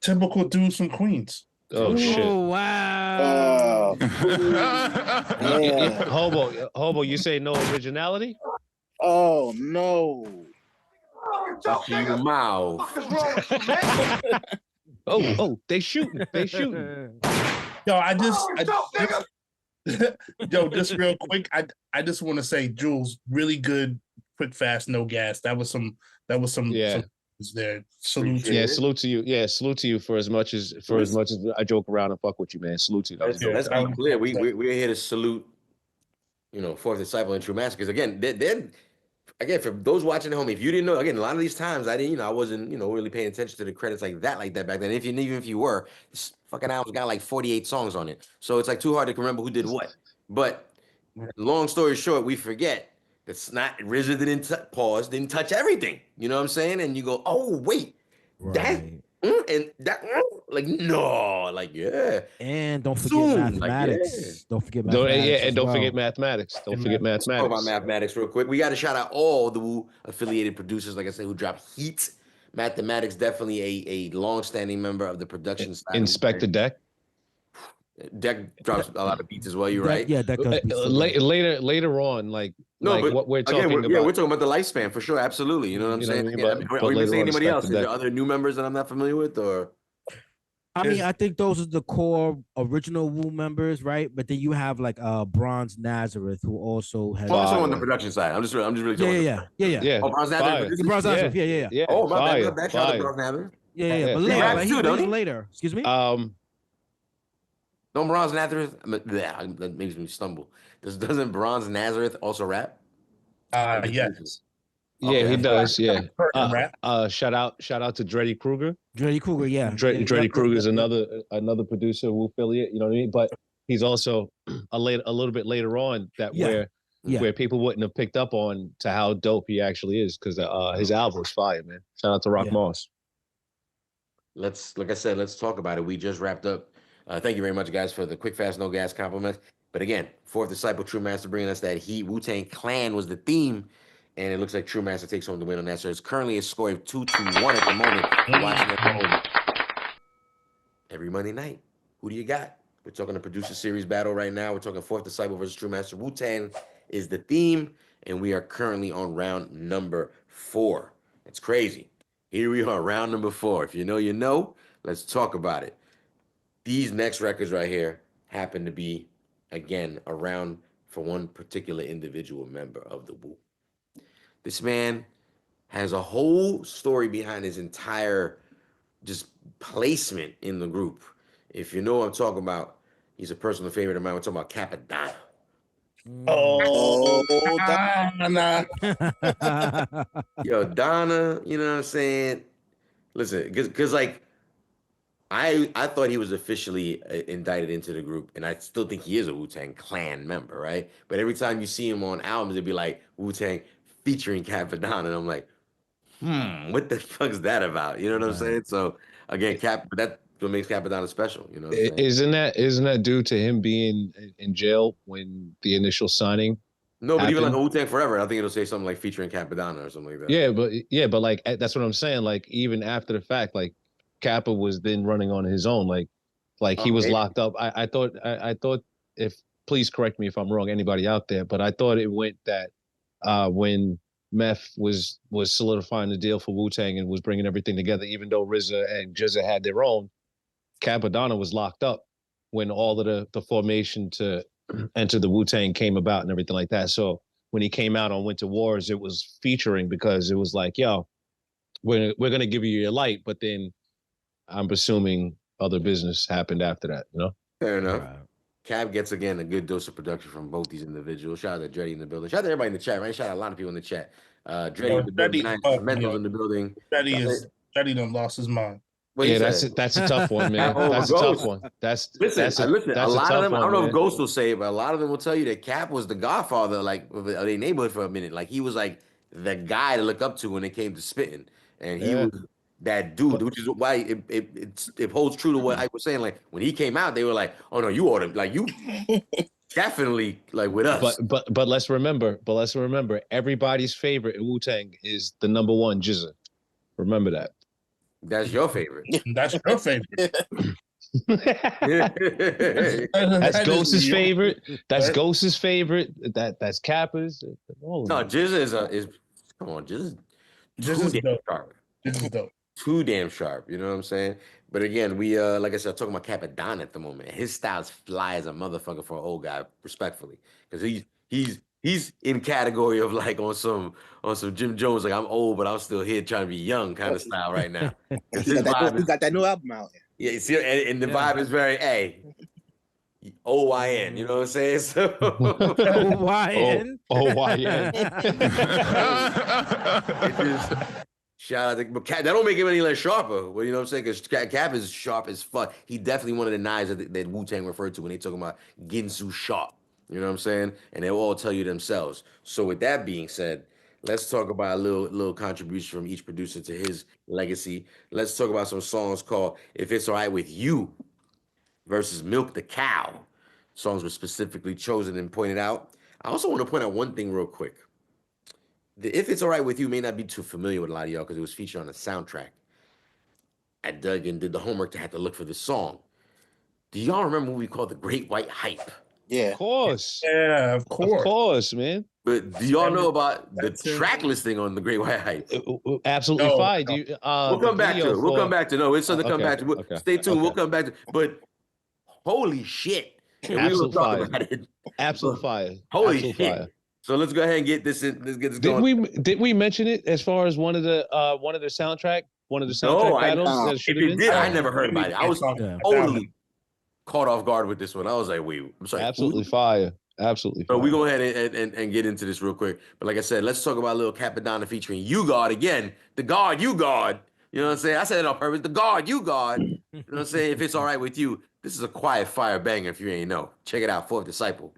Typical dudes from Queens. Oh shit! Oh wow! Hobo, you say no originality? Oh no! Watch your mouth. Oh, they shooting! Yo, just real quick, I just want to say, Jules, really good, quick, fast, no gas. That was some there. Salute to you. Salute to you. Yeah, salute to you for as much as I joke around and fuck with you, man. Salute to you. Let's be clear. We're here to salute, Fourth Disciple and True Master. Because again, again, for those watching at home, if you didn't know, again, a lot of these times I didn't, I wasn't, really paying attention to the credits like that back then. Even if you were, this fucking album's got like 48 songs on it. So it's like too hard to remember who did what. But long story short, we forget. It's not RZA didn't touch everything. You know what I'm saying? And you go, oh wait, that and that. Like, no, like, yeah. And don't forget Soon, mathematics. like, yeah. Don't forget Don't, mathematics. and don't as forget well. mathematics. Don't forget Let's talk about mathematics. mathematics real quick. We got to shout out all the Wu affiliated producers, like I said, who dropped heat. Mathematics, definitely a long-standing member of the production side. Inspector Deck. Deck drops a lot of beats as well. You're right. Yeah, Deck does beats. Later on, like but what we're talking again, about. we're talking about the lifespan for sure. Absolutely. You know what I'm saying? What I mean? But Are we missing later on, anybody else? Is Inspector there Deck. other new members that I'm not familiar with, or? I mean, I think those are the core original Wu members, right? But then you have like Bronze Nazareth, who also has. Also on the production side. I'm just really talking. Yeah. Oh, Bronze Nazareth. The Bronze Nazareth. Yeah. Oh, my bad. Fire, Shout out fire. to Bronze Nazareth. Yeah. But He later, raps like, too, he don't brings he? later. Excuse me. Don't Bronze Nazareth? That makes me stumble. Doesn't Bronze Nazareth also rap? Yes. Yeah, he does. Yeah. Rap. Shout out to Dreddy Kruger. Dreddy Kruger, yeah. Dreddy Kruger is another producer Wu affiliate. You know what I mean? But he's also a little bit later on where people wouldn't have picked up on to how dope he actually is, because his album is fire, man. Shout out to Rock Moss. Like I said, let's talk about it. We just wrapped up. Thank you very much, guys, for the quick, fast, no gas compliments. But again, Fourth Disciple, True Master bringing us that heat. Wu-Tang Clan was the theme, and it looks like True Master takes home the win on that. So it's currently a score of 2-1 at the moment. We're watching it home every Monday night. Who do you got? We're talking the producer series battle right now. We're talking Fourth Disciple versus True Master. Wu-Tang is the theme, and we are currently on round number 4. It's crazy. Here we are, round number 4. If you know, you know. Let's talk about it. These next records right here happen to be, again, around for one particular individual member of the Wu. This man has a whole story behind his entire just placement in the group. If you know what I'm talking about, he's a personal favorite of mine. We're talking about Capadonna. Donna. Yo, Donna, you know what I'm saying? Listen, because like, I thought he was officially indicted into the group, and I still think he is a Wu-Tang Clan member, right? But every time you see him on albums, it'd be like Wu-Tang featuring Capadonna, and I'm like, what the fuck is that about? You know what I'm saying? So again, that's what makes Capadonna special. You know what I'm saying? Isn't that due to him being in jail when the initial signing? No, but even like happened? a Wu-Tang Forever, I think it'll say something like featuring Capadonna or something like that. Yeah, but like that's what I'm saying. Like even after the fact, like Kappa was then running on his own. Like he was locked up. I thought if please correct me if I'm wrong, anybody out there, but I thought it went that when Meth was solidifying the deal for Wu-Tang and was bringing everything together, even though RZA and GZA had their own, Capadonna was locked up when all of the formation to enter the Wu-Tang came about and everything like that. So when he came out on Winter Wars, it was featuring because it was like, yo, we're gonna give you your light, but then I'm assuming other business happened after that, you know? Fair enough. Cab gets, again, a good dose of production from both these individuals. Shout out to Dreddy in the building. Shout out to everybody in the chat, right? Shout out a lot of people in the chat. Dreddy in the building, Mentos in the building. Dreddy done lost his mind. Yeah, that's a tough one, man. That's a tough one. Listen, a lot of them, I don't know if Ghost Ghost will say it, but a lot of them will tell you that Cap was the godfather, like, of their neighborhood for a minute. Like, he was like the guy to look up to when it came to spitting. And he was that dude, which is why it holds true to what I was saying. Like, when he came out, they were like, oh no, you ought to, like, you definitely like with us. But let's remember, everybody's favorite in Wu-Tang is the number one GZA. Remember that. That's your favorite. That's your favorite. That's Ghost's favorite. That's Ghost's favorite. That's Kappa's. No, GZA is come on, GZA is too damn dope. sharp. This is dope. Too damn sharp. You know what I'm saying? But again, we like I said, talking about Capadonna at the moment. His style's fly as a motherfucker for an old guy, respectfully, because he's in category of like on some Jim Jones, like I'm old but I'm still here trying to be young kind of style right now. He got that new album out. Yeah, see, and the vibe is very OYN, you know what I'm saying? So OYN. OYN. Shout out to but Cap, that don't make him any less sharper. Well, you know what I'm saying? Because Cap is sharp as fuck. He definitely one of the knives that Wu-Tang referred to when they talking about Ginsu sharp. You know what I'm saying? And they'll all tell you themselves. So with that being said, let's talk about a little contribution from each producer to his legacy. Let's talk about some songs called "If It's Alright with You" versus "Milk the Cow." Songs were specifically chosen and pointed out. I also want to point out one thing real quick. The "If It's Alright with You" may not be too familiar with a lot of y'all because it was featured on the soundtrack. I dug and did the homework to have to look for this song. Do y'all remember a movie called The Great White Hype? Yeah. Of course. Yeah, of course. Of course, man. But do y'all know about the track listing on The Great White Hype? Absolutely No, fine. no. Do you, We'll come back to it. We'll come back to it. No, it's something to come Okay, back to. okay, Stay tuned. okay. We'll come back to it. But holy shit. And we will Absolute talk fire. about it. Absolute fire. Holy Absolute shit. fire. So let's go ahead and get this in. Let's get this going. Did we mention it as far as one of the soundtrack battles that should if have it been? did, I never heard about it. I was Yeah. totally caught off guard with this one. I was like, wait, I'm sorry. Absolutely fire. Absolutely So fire. we go ahead and get into this real quick. But like I said, let's talk about a little Capadonna featuring You God again. The God, You God. You know what I'm saying? I said it on purpose. The God, You God. You know what I'm saying? If it's all right with you, this is a quiet fire banger if you ain't know. Check it out, Fourth Disciple.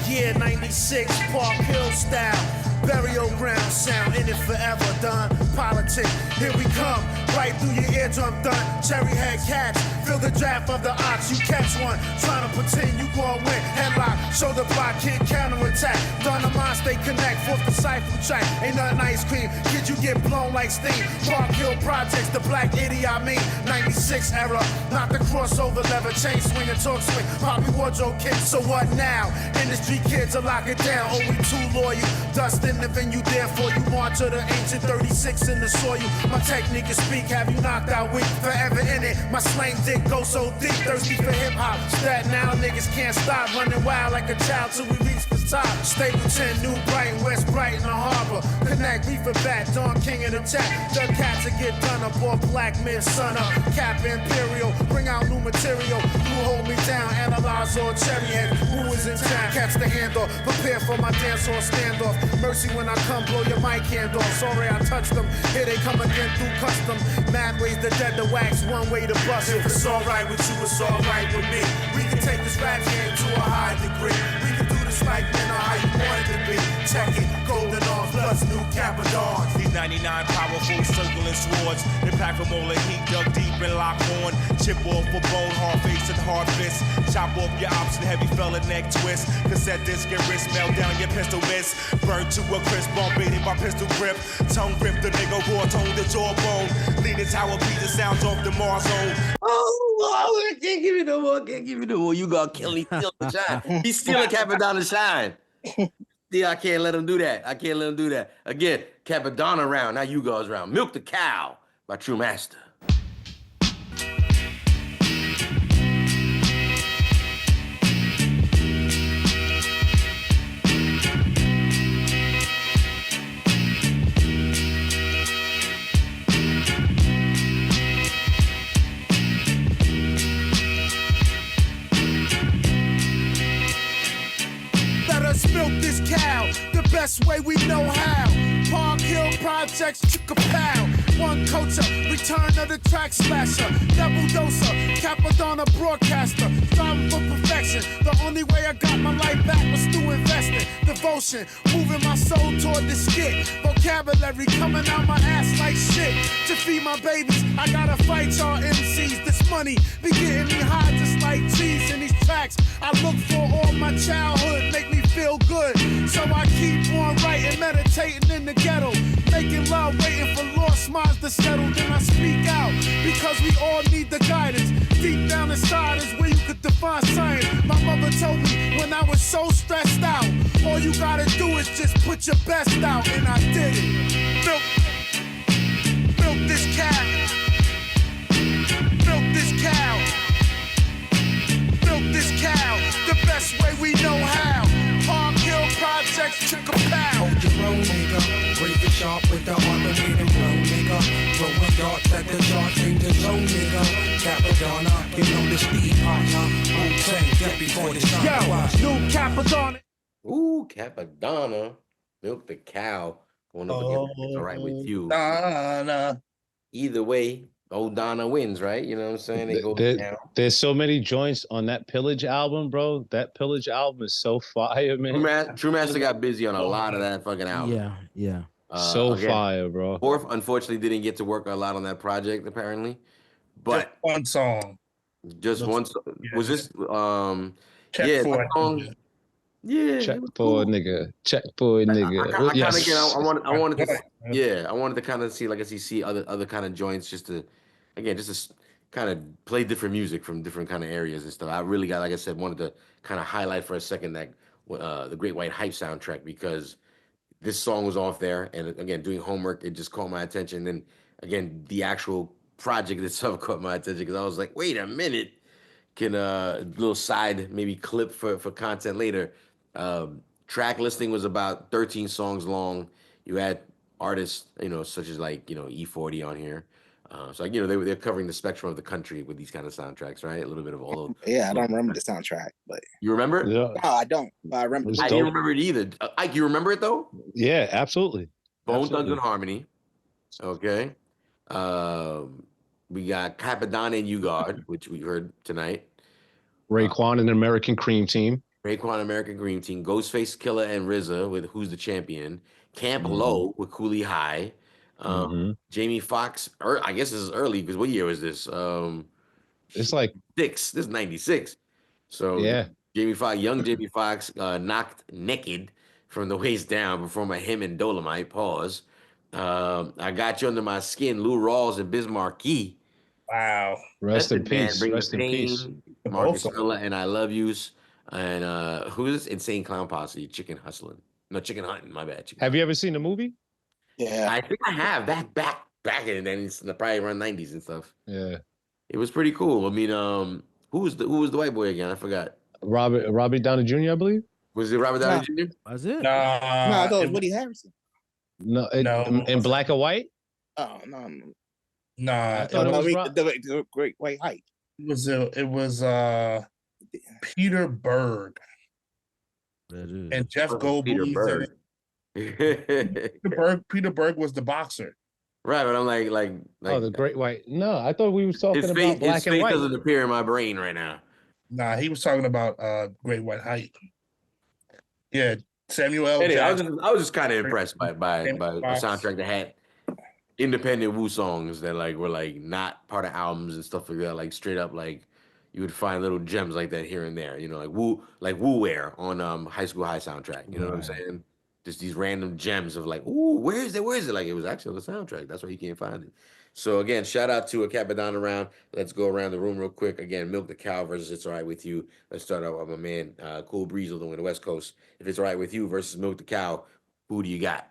Yeah, 96, Park Hill style. Burial ground sound, in it forever, done. Politics, here we come, right through your eardrum, done. Cherry head cats, feel the draft of the ox, you catch one. Trying to pretend you gon' win, headlock, shoulder block, kid counterattack. Done the mind, stay connect, fourth disciple track. Ain't nothing ice cream, kid, you get blown like steam. Park Hill projects, the black idiot, I mean. 96 era, not the crossover lever, chain swing and talk swing. Poppy wardrobe kid, so what now? Industry kids are lock it down, oh we too loyal. Dust in the venue, therefore you march to the ancient 36 in the soil. My technique is speak, have you knocked out weak? Forever in it, my slang dick goes so deep, thirsty for hip hop. That now niggas can't stop running wild like a child till we reach the top. Stapleton, New Brighton, West Brighton, the harbor. Connect, reefer back, Don King in the chat. The cats will get done up, or black men, sun up. Cap Imperial, bring out new material. You hold me down, analyze all cherry head. Who is in town? Catch the handoff, prepare for my dance or standoff. Mercy when I come, blow your mic hand off. Sorry I touched them, here they come again through custom. Mad ways to dead the wax, one way to bust it. If it's alright with you, it's alright with me. We can take this rap game to a high degree. We can do this like men or how you want it to be. Check it, golden arms plus new Capadons. These 99 powerful circling swords. Impact from all the heat dug deep and locked on. Chip off for bone, hard face and hard fist. Chop off your ops and heavy fella neck twist. Cassette disc and wrist, melt down your pistol miss. Burn to a crisp, bombardier by pistol grip. Tongue grip the nigga, raw tone the jawbone. Leaning tower beat the sounds off the Mars zone. Oh, I can't give you no more. Can't give you no more. You gonna kill me, steal the shine. He's stealing Capadonna shine. Yeah, I can't let him do that. I can't let him do that. Again, Capadonna round, now you guys round. Milk the Cow by True Master. Let us milk this cow the best way we know how. Park Hill Projects, chick-a-pow. One culture, return of the track slasher. Double doser, Capadonna broadcaster. Striving for perfection. The only way I got my life back was through investing. Devotion, moving my soul toward the skit. Vocabulary coming out my ass like shit. To feed my babies, I gotta fight y'all MCs. This money be getting me high just like cheese in these tracks. I look for all my childhood, make me feel good. So I keep on writing, meditating in the ghetto. Making love, waiting for lost minds to settle. Then I speak out, because we all need the guidance. Deep down inside is where you could define science. My mother told me when I was so stressed out, all you gotta do is just put your best out. And I did it. Milk this cow. Milk this cow. Milk this cow the best way we know how. Park Hill Projects, chick-a-pow. Hold your roll, nigga. Raise the sharp with the arm and hit and roll, nigga. Throwing darts at the charts in the zone, nigga. Capadonna, you know the speed partner. Wu-Tang, get before the sun. Yo, new Capadonna. Ooh, Capadonna. Milk the Cow. Going up against It's All Right With You. Donna. Either way, old Donna wins, right? You know what I'm saying? It goes down. There's so many joints on that Pillage album, bro. That Pillage album is so fire, man. True Master got busy on a lot of that fucking album. Yeah. So Again, fire, bro. Orf unfortunately didn't get to work a lot on that project, apparently. But one song. Just one. Was this? Check Yeah, for that song. Yeah, Check for a nigga. Check for a nigga. I kind of Yes. get. I wanted to. Yeah, I wanted to kind of see, like, as you see other kind of joints, just to, again, just to kind of play different music from different kind of areas and stuff. I really got, like I said, wanted to kind of highlight for a second that the Great White Hype soundtrack, because this song was off there, and again, doing homework, it just caught my attention. And again, the actual project itself caught my attention, because I was like, wait a minute, can little side maybe clip for content later. Track listing was about 13 songs long. You had artists, such as, like, E40 on here. So, like, they're covering the spectrum of the country with these kind of soundtracks, right? A little bit of all of. Yeah, I don't remember the soundtrack, but You remember it? no, I don't. But I remember. I didn't remember it either. Ike, you remember it though? Yeah, absolutely. Bone Thugs and Harmony. Okay. We got Capadonna and Ugard, which we heard tonight. Raekwon and the American Cream Team. Raekwon, American Dream Team. Ghostface Killer and RZA with Who's the Champion. Camp Low with Cooley High. Jamie Foxx. I guess this is early, because what year was this? It's like This is 96. So yeah. Young Jamie Foxx, Knocked Naked from the Waist Down, performed by him and Dolomite. Pause. I Got You Under My Skin, Lou Rawls and Biz Markie. Wow. Rest in peace. Rest in peace. Marcus Miller and I Love Yous. And who is this? Insane Clown Posse, Chicken Hustling. No, Chicken Hunting, my bad. Have you ever seen the movie? Yeah. I think I have. Back in the probably around 90s and stuff. Yeah. It was pretty cool. I mean, who was the white boy again? I forgot. Robbie Downey Jr., I believe. Was it Robert Downey Jr.? Was it? No, I thought it was Woody Harrelson. No, in black and white. Oh no, nah. The Great White Hype. It was Peter Berg and Jeff Goldblum. Peter Berg was the boxer. Right, but I'm like oh, the Great White. No, I thought we were talking about black and white. His face doesn't appear in my brain right now. Nah, he was talking about Great White Hype. Yeah, Samuel L. Anyway, Jackson. I was just kind of impressed by a soundtrack that had independent Wu songs that were not part of albums and stuff like that. Like straight up, like you would find little gems like that here and there. Like Wu Wear on High School High soundtrack. You know what I'm saying? Just these random gems of like, ooh, where is it? Where is it? Like it was actually on the soundtrack. That's why you can't find it. So again, shout out to a Capadonna round. Let's go around the room real quick. Again, Milk the Cow versus It's All Right With You. Let's start out with my man, Cool Breeze, on the West Coast. If It's All Right With You versus Milk the Cow, who do you got?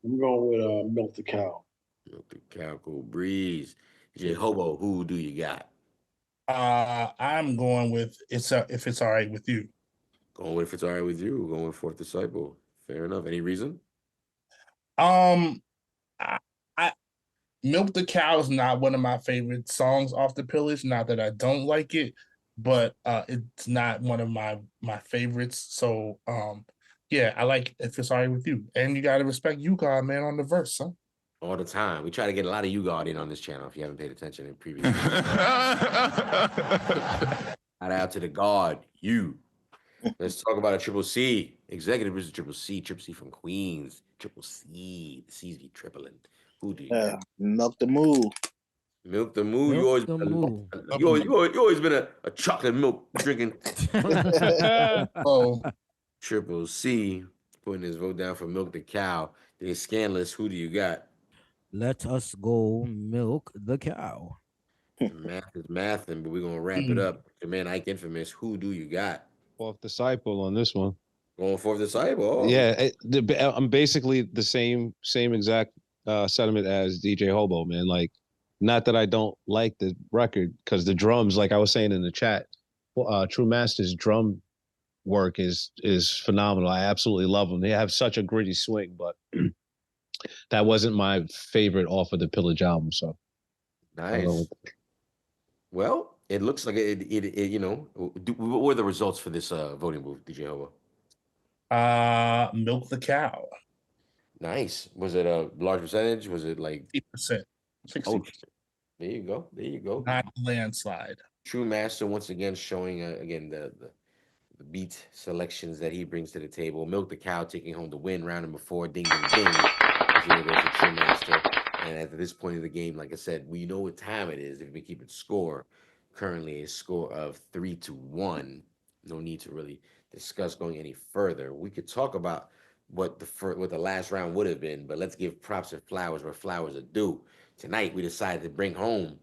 I'm going with Milk the Cow. Milk the Cow, Cool Breeze. J Hobo, who do you got? I'm going with If It's All Right With You. Going with If It's All Right With You. Going with Fourth Disciple. Fair enough. Any reason? I Milk the Cow is not one of my favorite songs off the Pillage. Not that I don't like it, but it's not one of my favorites. So yeah, I like If It's All Right With You. And you gotta respect you, God, man, on the verse, huh? All the time. We try to get a lot of Ugard in on this channel if you haven't paid attention in previous Shout out to the God, you. Let's talk about a Triple C. Executive versus Triple C. Triple C from Queens. Triple C. The C's be tripling. Who do you Milk the Moo. Milk the Moo. You always been a chocolate milk drinking. Oh. Triple C putting his vote down for Milk the Cow. Then Scandalous. Who do you got? Let us go Milk the Cow. Math is mathing, but we're gonna wrap it up. The man Ike Infamous. Who do you got? Fourth Disciple on this one. Going Fourth Disciple. Oh. Yeah, I'm basically the same exact sentiment as DJ Hobo, man. Like, not that I don't like the record, because the drums, like I was saying in the chat, True Master's drum work is phenomenal. I absolutely love them. They have such a gritty swing, but that wasn't my favorite off of the Pillage album. So nice. Well, it looks like it what were the results for this voting booth, DJ Hobo? Milk the Cow. Nice. Was it a large percentage? Was it like 50%? 60%. There you go. There you go. Not landslide. True Master once again showing again the beat selections that he brings to the table. Milk the Cow taking home the win, round number 4. Ding ding ding. As you know, goes to True Master. And at this point of the game, like I said, we know what time it is. If we keep it score, currently a score of 3-1. No need to really discuss going any further. We could talk about what the last round would have been, but let's give props and flowers where flowers are due. Tonight we decided to bring home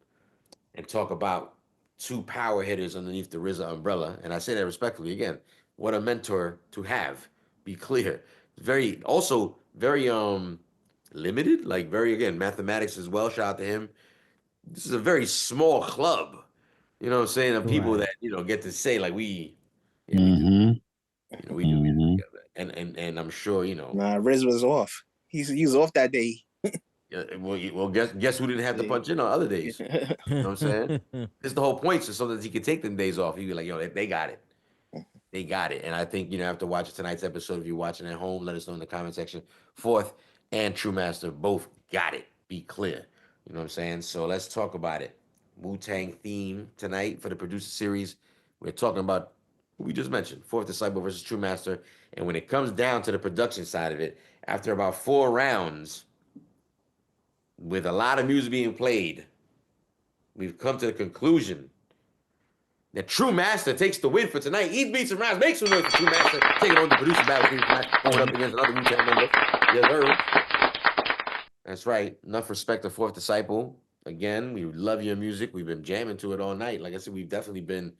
and talk about two power hitters underneath the RZA umbrella, and I say that respectfully. Again, what a mentor to have. Be clear. Very also very limited, like very again mathematics as well. Shout out to him. This is a very small club. You know what I'm saying? Of people Right. that get to say like we, Mm-hmm. we do and I'm sure Nah, Riz was off. He was off that day. well, guess who didn't have to punch in on other days? You know what I'm saying? This is the whole point. So sometimes he could take them days off. He'd be like, yo, they got it. They got it. And I think, after watching tonight's episode, if you're watching at home, let us know in the comment section. Fourth and True Master both got it. Be clear. You know what I'm saying? So let's talk about it. Wu-Tang theme tonight for the producer series. We're talking about who we just mentioned, Fourth Disciple versus True Master. And when it comes down to the production side of it, after about 4 rounds, with a lot of music being played, we've come to the conclusion that True Master takes the win for tonight. Eat beats and rounds. Make some noise for True Master taking on the producer battle team tonight, going up against another Wu-Tang member. Yes, sir. That's right. Enough respect to Fourth Disciple. Again, we love your music. We've been jamming to it all night. Like I said, we've definitely been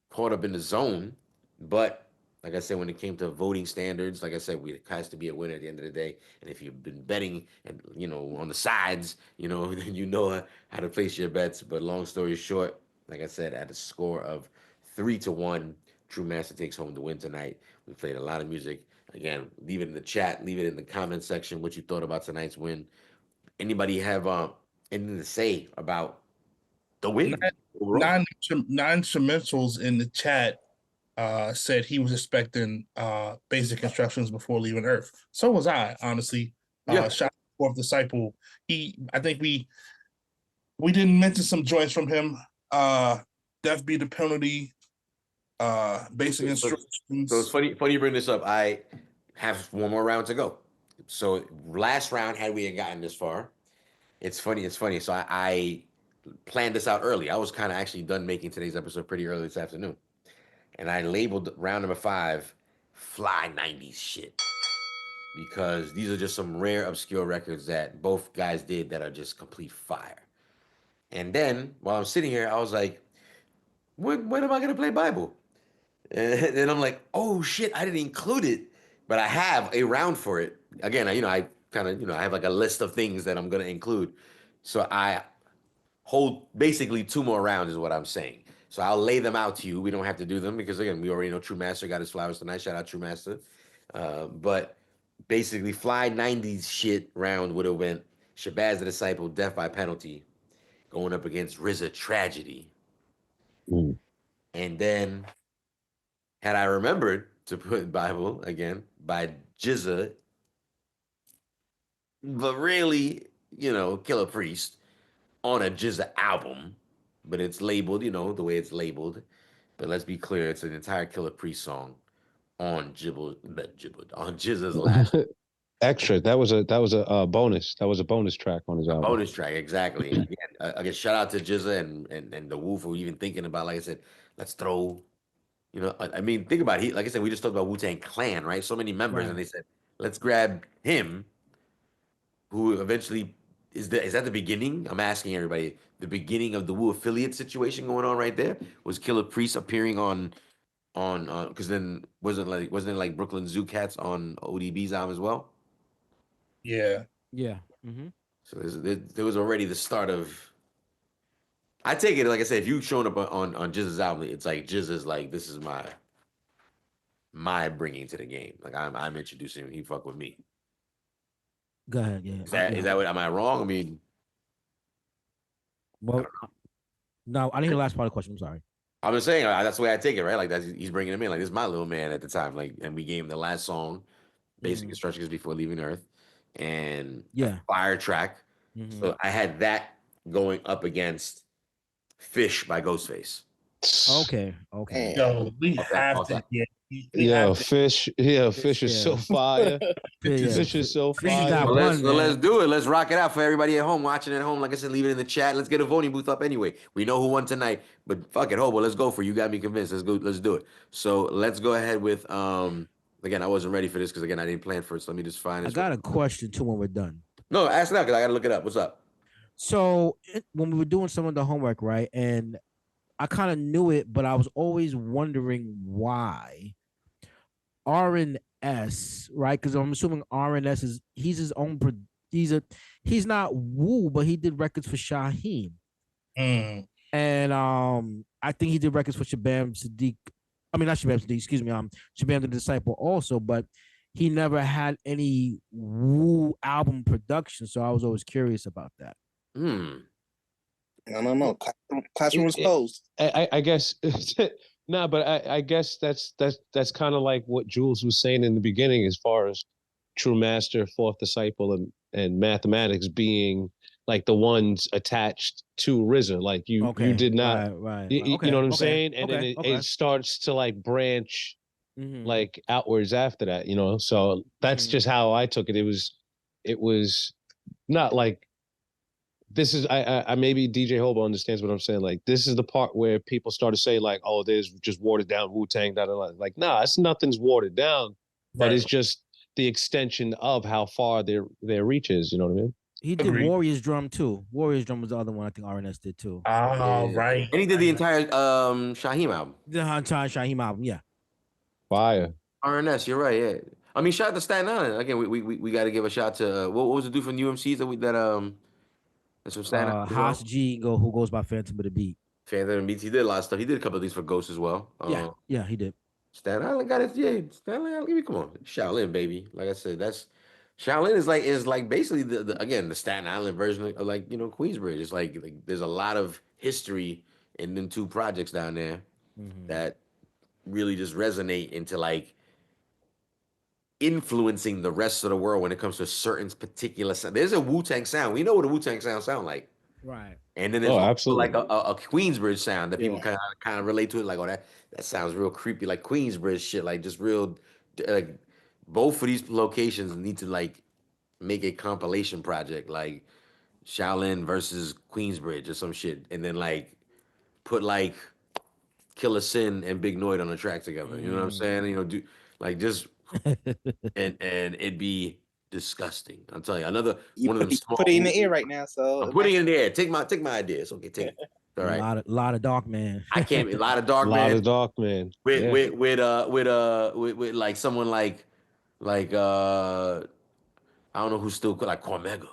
caught up in the zone. But like I said, when it came to voting standards, like I said, it has to be a winner at the end of the day. And if you've been betting and on the sides, then you know how to place your bets. But long story short, like I said, at a score of 3-1, True Master takes home the win tonight. We played a lot of music. Again, leave it in the chat, leave it in the comment section what you thought about tonight's win. Anybody have anything to say about the win? Non-instrumentals in the chat said he was expecting basic instructions before leaving Earth. So was I, honestly. Yeah. Shout out to Fourth Disciple. I think we didn't mention some joints from him. Death be the penalty. Basic instructions. So it's funny you bring this up. I have one more round to go. So last round, had we gotten this far, it's funny. So I planned this out early. I was kind of actually done making today's episode pretty early this afternoon. And I labeled round number 5 fly 90s shit. Because these are just some rare, obscure records that both guys did that are just complete fire. And then while I'm sitting here, I was like, when am I gonna play Bible? And then I'm like, oh shit, I didn't include it. But I have a round for it. Again, I kind of, I have like a list of things that I'm gonna include. So I hold basically 2 more rounds is what I'm saying. So I'll lay them out to you. We don't have to do them because again, we already know True Master got his flowers tonight. Shout out True Master. But basically, fly 90s shit round would have went Shabazz the Disciple, Death by Penalty, going up against RZA Tragedy. And then, had I remembered to put Bible again by Jizza, but really, Killer Priest on a Jizza album, but it's labeled, the way it's labeled. But let's be clear, it's an entire Killer Priest song on on Jizza's last Extra. That was a bonus. That was a bonus track on his album. bonus track, exactly. Again, shout out to Jizza and the Wu for even thinking about, like I said, let's throw, I mean, think about it. Like I said, we just talked about Wu-Tang Clan, right? So many members, and they said, let's grab him, who eventually is that the beginning? I'm asking everybody, the beginning of the Wu affiliate situation going on right there was Killer Priest appearing on because then wasn't it like Brooklyn Zoo Cats on ODB's album as well? Yeah. Yeah. Mm-hmm. So there was already the start of. I take it, like I said, if you've shown up on Jizza's album, it's like Jizza's like, this is my bringing to the game. Like I'm introducing him. He fuck with me. Go ahead. Yeah. Is that what? Am I wrong? I mean, well, no, I didn't hear the last part of the question. I'm sorry. I'm just saying that's the way I take it, right? Like he's bringing him in. Like this is my little man at the time. Like, and we gave him the last song, basic instructions before leaving Earth, and a fire track. So I had that going up against Fish by Ghostface. Okay. Yo, we have to get. Fish is so fire. Fish is so fire. Let's do it. Let's rock it out for everybody at home, watching at home. Like I said, leave it in the chat. Let's get a voting booth up anyway. We know who won tonight, but fuck it, Hobo. Let's go for it. You got me convinced. Let's go. Let's do it. So let's go ahead with Again, I wasn't ready for this because again I didn't plan for it. So let me just find. I got a question too when we're done. No, ask now because I got to look it up. What's up? So when we were doing some of the homework, right, and I kind of knew it, but I was always wondering why R&S, right? Because I'm assuming R&S he's his own. He's not Wu, but he did records for Shaheem, and I think he did records for Shabam Sadiq. I mean, not Shabam Sadiq. Excuse me. Shabam the Disciple also, but he never had any Wu album production. So I was always curious about that. I don't know. Classroom was closed. I guess. No, but I guess that's kind of like what Jules was saying in the beginning, as far as True Master, Fourth Disciple, and Mathematics being like the ones attached to RZA. Like you did not, right. You know what I'm saying? And then it starts to like branch like outwards after that, you know. So that's just how I took it. It was not like. This is I maybe DJ Hobo understands what I'm saying. Like this is the part where people start to say like, oh, there's just watered down Wu-Tang. Like, nah, it's nothing's watered down, but it's just the extension of how far their reach is. You know what I mean? He did Warriors Drum too. Warriors Drum was the other one I think R&S did too. Right. And he did the entire Shaheem album. The entire Shaheem album, yeah. Fire. R&S, you're right. Yeah. I mean, shout out to Staten Island again. We got to give a shout to what was the dude from UMCs That's from Staten Island. Haas G who goes by Phantom of the Beat. Phantom of the Beat. He did a lot of stuff. He did a couple of these for Ghost as well. Yeah, he did. Staten Island got it. Yeah, Staten Island. Come on, Shaolin, baby. Like I said, that's Shaolin is like basically the Staten Island version of like Queensbridge. It's like there's a lot of history in them two projects down there that really just resonate into like influencing the rest of the world when it comes to certain particular sound. There's a Wu-Tang sound. We know what a Wu-Tang sound like. Right. And then there's like a Queensbridge sound that people kind of relate to it. Like, oh, that sounds real creepy, like Queensbridge shit, like just real. Like both of these locations need to like make a compilation project, like Shaolin versus Queensbridge or some shit, and then like put like Killer Sin and Big Noid on a track together. You know what I'm saying? Do like just and it'd be disgusting. I'm telling you, one of them small. Put it in the air right now, so I'm putting it in the air. Take my idea. It's okay. Take it. All right. A lot of Dark Man. I can't. A lot of Dark Man. A lot of Dark Man. With like someone like I don't know who's still like Cormega.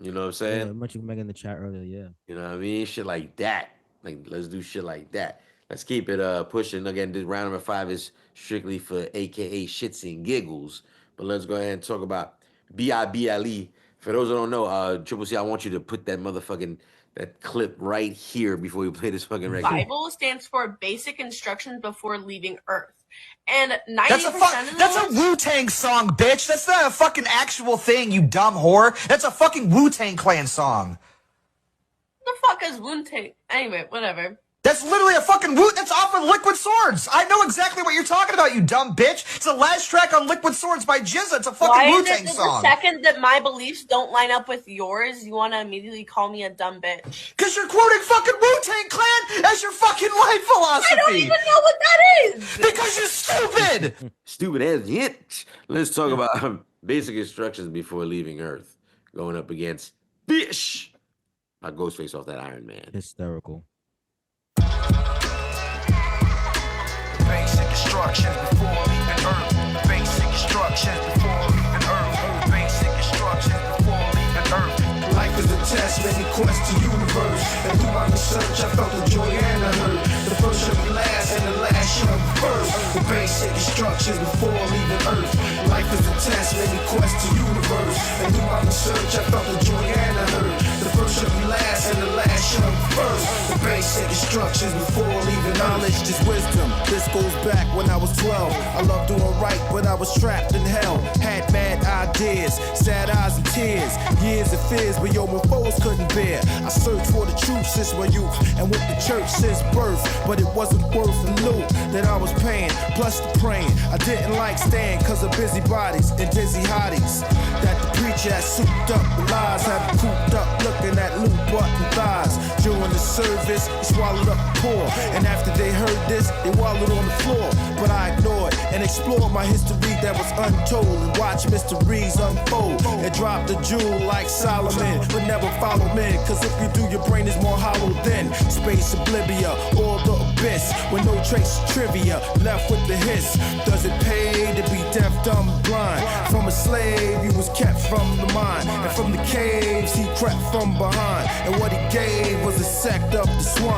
You know what I'm saying? Yeah, much Cormega in the chat earlier. Yeah. You know what I mean? Shit like that. Like let's do shit like that. Let's keep it pushing. Again, this round number 5 is strictly for AKA shits and giggles. But let's go ahead and talk about BIBLE. For those who don't know, Triple C, I want you to put that clip right here before you play this fucking record. Bible stands for Basic Instructions Before Leaving Earth. And 90% That's a Wu-Tang song, bitch. That's not a fucking actual thing, you dumb whore. That's a fucking Wu-Tang Clan song. The fuck is Wu-Tang? Anyway, whatever. That's literally a fucking that's off of Liquid Swords. I know exactly what you're talking about, you dumb bitch. It's the last track on Liquid Swords by Jizza. It's a fucking Wu-Tang song. The second that my beliefs don't line up with yours, you want to immediately call me a dumb bitch. Because you're quoting fucking Wu-Tang Clan as your fucking life philosophy. I don't even know what that is. Because you're stupid. Stupid as yet. Let's talk about Basic Instructions Before Leaving Earth. Going up against Fish. My Ghostface off that Iron Man. Hysterical. Basic instructions before leaving Earth. Basic instructions before leaving Earth. Basic instructions before leaving Earth. Life is a test, many quests to universe. And through my research, I felt the joy and the hurt. The first shall be last, and the last shall be first. The basic instructions before leaving Earth. Life is a test, many quests to universe. And through my research, I felt the joy and the hurt. The first shall be last, and the last shall be first. The basic basic instructions before leaving. Knowledge is wisdom. This goes back when I was 12. I loved doing right, but I was trapped in hell. Had mad ideas, sad eyes and tears, years of fears, but yo, my foes couldn't bear. I searched for the truth since my youth, and with the church since birth, but it wasn't worth the loot that I was paying, plus the praying. I didn't like staying cause of busybodies and dizzy hotties that the preacher had souped up with lies, had me cooped up looking at loot button thighs. During the service, he swallowed up the poor, and after they heard this, they wallowed on the floor. But I ignored and explored my history that was untold, and watched mysteries unfold and drop the jewel like Solomon, but never follow men, cause if you do, your brain is more hollow than space oblivia or the abyss, with no trace of trivia left with the hiss. Does it pay to be deaf, dumb, and blind? From a slave, he was kept from the mind, and from the caves, he crept from behind, and what he gave was a sect of the swine.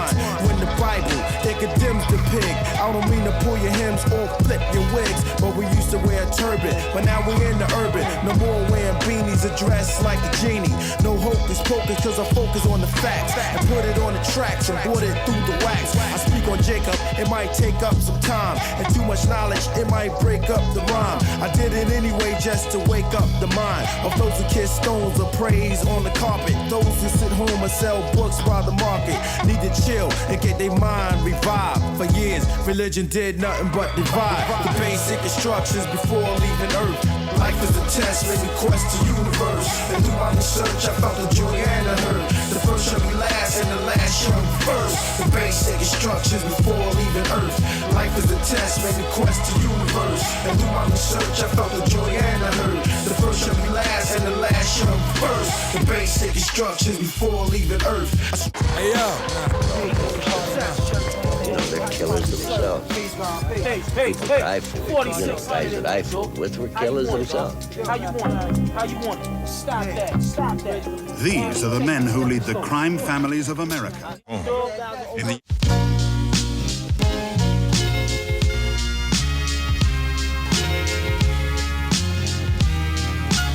When the Bible, it condemns the pig. I don't mean to pull your hems or flip your wigs, but we used to wear a turban, but now we're in the urban. No more wearing beanies or dressed like a genie. No hocus pocus, cause I focus on the facts and put it on the tracks and put it through the wax. I speak on Jacob, it might take up some time, and too much knowledge, it might break up the rhyme. I did it anyway just to wake up the mind of those who kiss stones or praise on the carpet. Those who sit home and sell books by the market need to chill and get their mind revived. For years, religion did nothing but divide. The basic instructions before leaving Earth. Life is a test, made me quest the universe. And through my research, I found the joy and the hurt. The first shall be last, and the last shall be first. The basic instructions before leaving Earth. Life is a test, made me quest the universe. And through my research, I found the joy and the hurt. The first shall be last, and the last shall be first. The basic instructions before leaving Earth. Hey yo. They're killers themselves. Hey, I fooled. You know, guys that I fooled with were killers themselves. How you want it? Stop that. These are the men who lead the crime families of America. In the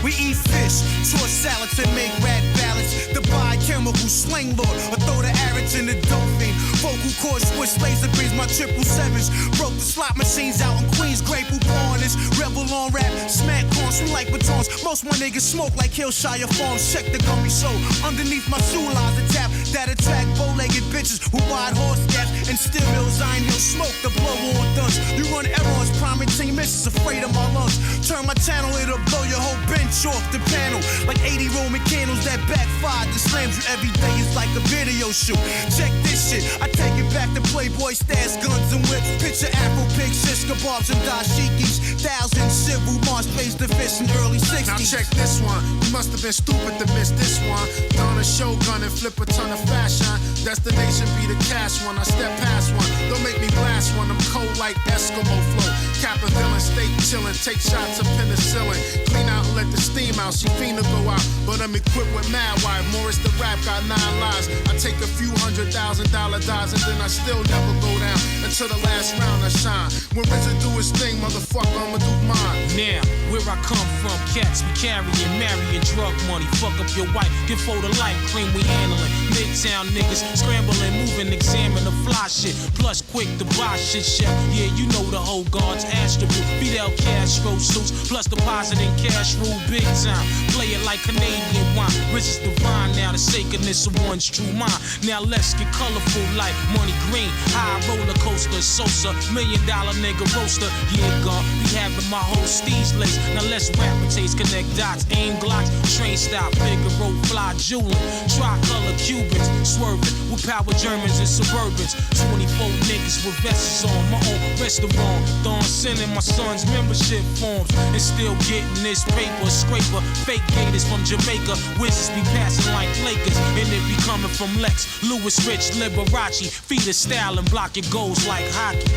We eat fish, toss salads and make rat ballads. The biochemical slang lord, or throw the arrows in the dolphin. Vocal cord switch laser beams, my 777s. Broke the slot machines out in Queens, Grey Poupon is rebel on rap, smack corns, we like batons. Most my niggas smoke like Hillshire Farms. Check the gummy show. Underneath my shoe lies a tap that attract bow-legged bitches who ride horse gaps and still hills. I ain't he'll smoke the blow on dunce. You run errors, priming team missions, afraid of my lungs. Turn my channel, it'll blow your whole bench off the panel. Like 80 Roman candles that backfire. The slams you every day is like a video shoot. Check this shit, I take it back to Playboy stats, guns and whips. Picture Afro pigs, shish kebabs and dashikis. Thousands civil march plays the fish in early 60s. Now check this one, you must have been stupid to miss this one. Don a showgun and flip a ton of fashion. Destination be the cash one, I step past one. Don't make me blast one, I'm cold like Eskimo flow. Cap a villain, stay chillin', take shots of penicillin. Clean out and let the steam out, she fiend to go out. But I'm equipped with mad wire, Morris the rap got 9 lives. I take a few $100,000 dives and then I still never go down. Until the last round I shine. When RZA do his thing, motherfucker, I'ma do mine. Now, where I come from, cats we carrying, marrying drug money. Fuck up your wife, get for the light cream we handling. Midtown niggas scrambling, moving, examine the fly shit. Plus quick to buy shit, chef. Yeah, you know the whole guards, Astro, Fidel Castro suits. Plus depositing cash rule big time. Play it like Canadian wine. Rich is divine now, the sacredness of one's true mind. Now let's get colorful like money green. High roller coaster, Sosa, $1 million nigga roaster. Yeah, God, we having my whole steez lace. Now let's taste, connect dots, aim glocks, train stop, Figaro, fly jeweling, tricolor Cubans, swerving with power Germans and Suburbans. 24 niggas with vests on, my own restaurant. Throwing sending my son's membership forms and still getting this paper. Scraper, fake gators from Jamaica. Wizards be passing like Lakers, and it be coming from Lex, Louis Rich, Liberace. Feed the style and block your goals like hockey.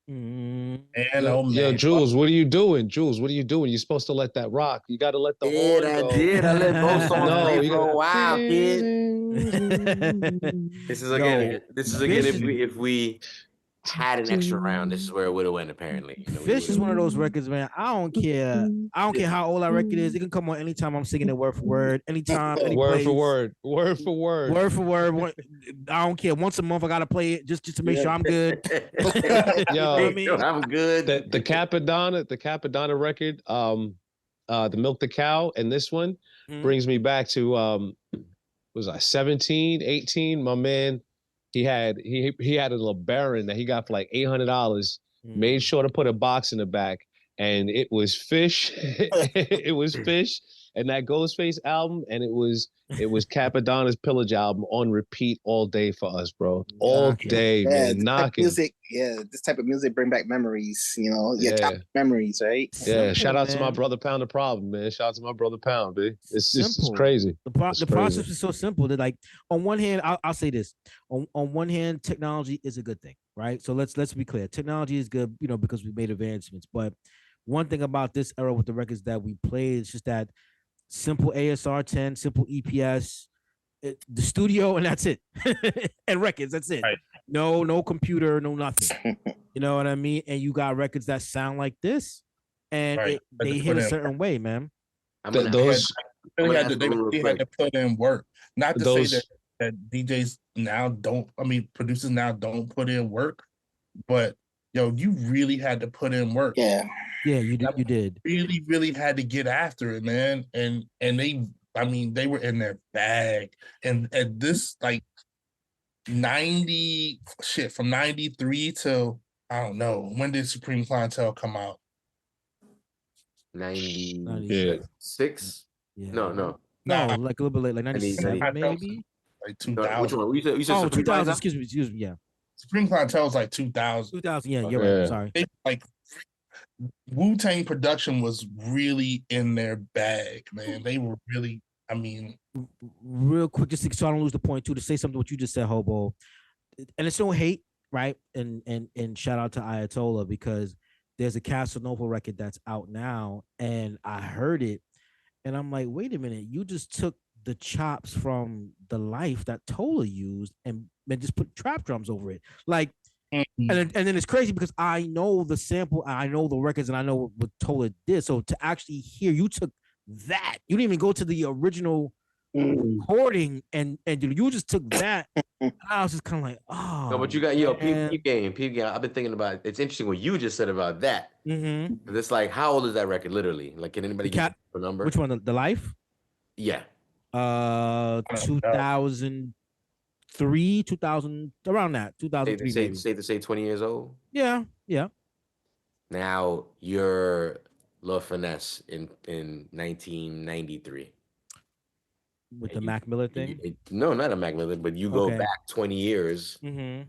Yo, Jules, what are you doing? Jules, what are you doing? You're supposed to let that rock. You got to let the horn go. I did. I let both songs play for a while, kid. This is again. If we had an extra round, this is where it would have went. Apparently, Fish is one of those records, man. I don't care. I don't care how old that record is. It can come on anytime I'm singing it word for word. Anytime, any Word place. for word, word for word, word for word. I don't care. Once a month, I gotta play it just to make sure I'm good. Yo, You know what I mean? I'm good. The Capadonna record, the Milk the Cow, and this one brings me back to was I 17, 18? My man, he had a LeBaron that he got for like $800. Made sure to put a box in the back, and it was Fish. It was Fish, and that Ghostface album, and it was Capadonna's Pillage album on repeat all day for us, bro. All day, man. Knocking. Music, this type of music bring back memories, Yeah. top memories, right? Yeah, shout out to my brother Pound the Problem, man. Shout out to my brother Pound, B. It's just it's crazy. The process is so simple that, like, on one hand, I'll say this. On one hand, technology is a good thing, right? So let's be clear. Technology is good, because we made advancements. But one thing about this era with the records that we played is just that simple ASR 10, simple EPS, the studio, and that's it. And records, that's it. Right. No computer, no nothing. You know what I mean? And you got records that sound like this, and they hit a certain way, man. They had to put in work. Not to say that DJs now don't. I mean, producers now don't put in work, but you really had to put in work. Yeah, you did. You did. Really had to get after it, man. And they, they were in their bag. And at this, like, from 93 till, I don't know, when did Supreme Clientele come out? 96? Yeah. No, like a little bit late, like 97 maybe. Like 2000. Which one? You said 2000. Excuse me. Yeah. Supreme Clientele was like 2000. 2000. Yeah, you're right. Sorry. Like Wu-Tang production was really in their bag, man. They were really. Real quick, just so I don't lose the point too, to say something what you just said, Hobo, and it's no hate, right? And shout out to Ayatollah, because there's a Casanova record that's out now, and I heard it, and I'm like, wait a minute, you just took the chops from the Life that Tola used and just put trap drums over it, like. And then it's crazy because I know the sample, I know the records, and I know what Tola did. So to actually hear, you took that, you didn't even go to the original recording, and you just took that. I was just kind of like, oh. No, but you got peep game. I've been thinking about it. It's interesting what you just said about that. Mm-hmm. It's like, how old is that record? Literally, like, can anybody get a number? Which one? The Life? Yeah. 2003, 2000, around that. 2003. Safe to say 20 years old. Yeah. Now you're Lil Finesse in 1993. With the Mac Miller thing? No, not a Mac Miller, but you go back 20 years and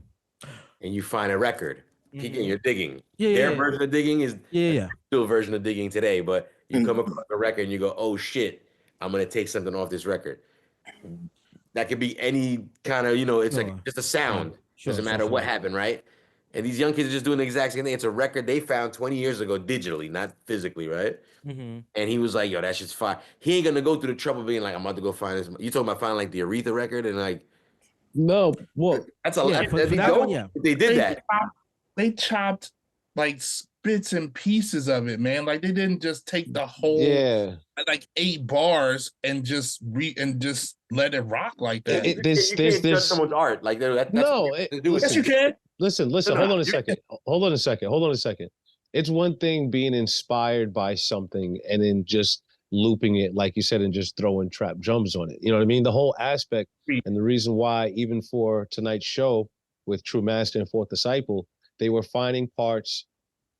you find a record. You're digging. Their version of digging is still a version of digging today, but you come across a record and you go, oh shit, I'm going to take something off this record. That could be any kind of, it's like just a sound. Doesn't matter what happened, right? And these young kids are just doing the exact same thing. It's a record they found 20 years ago digitally, not physically, right? Mm-hmm. And he was like, yo, that shit's fire. He ain't going to go through the trouble being like, I'm about to go find this. You talking about finding like the Aretha record and like. No, well. That's a lot. They did that. They chopped like bits and pieces of it, man. Like they didn't just take the whole like 8 bars and just let it rock like that. You can't judge someone's art. Like yes, you can. Listen. Hold on a second. It's one thing being inspired by something and then just looping it, like you said, and just throwing trap drums on it. You know what I mean? The whole aspect and the reason why, even for tonight's show with True Master and Fourth Disciple, they were finding parts,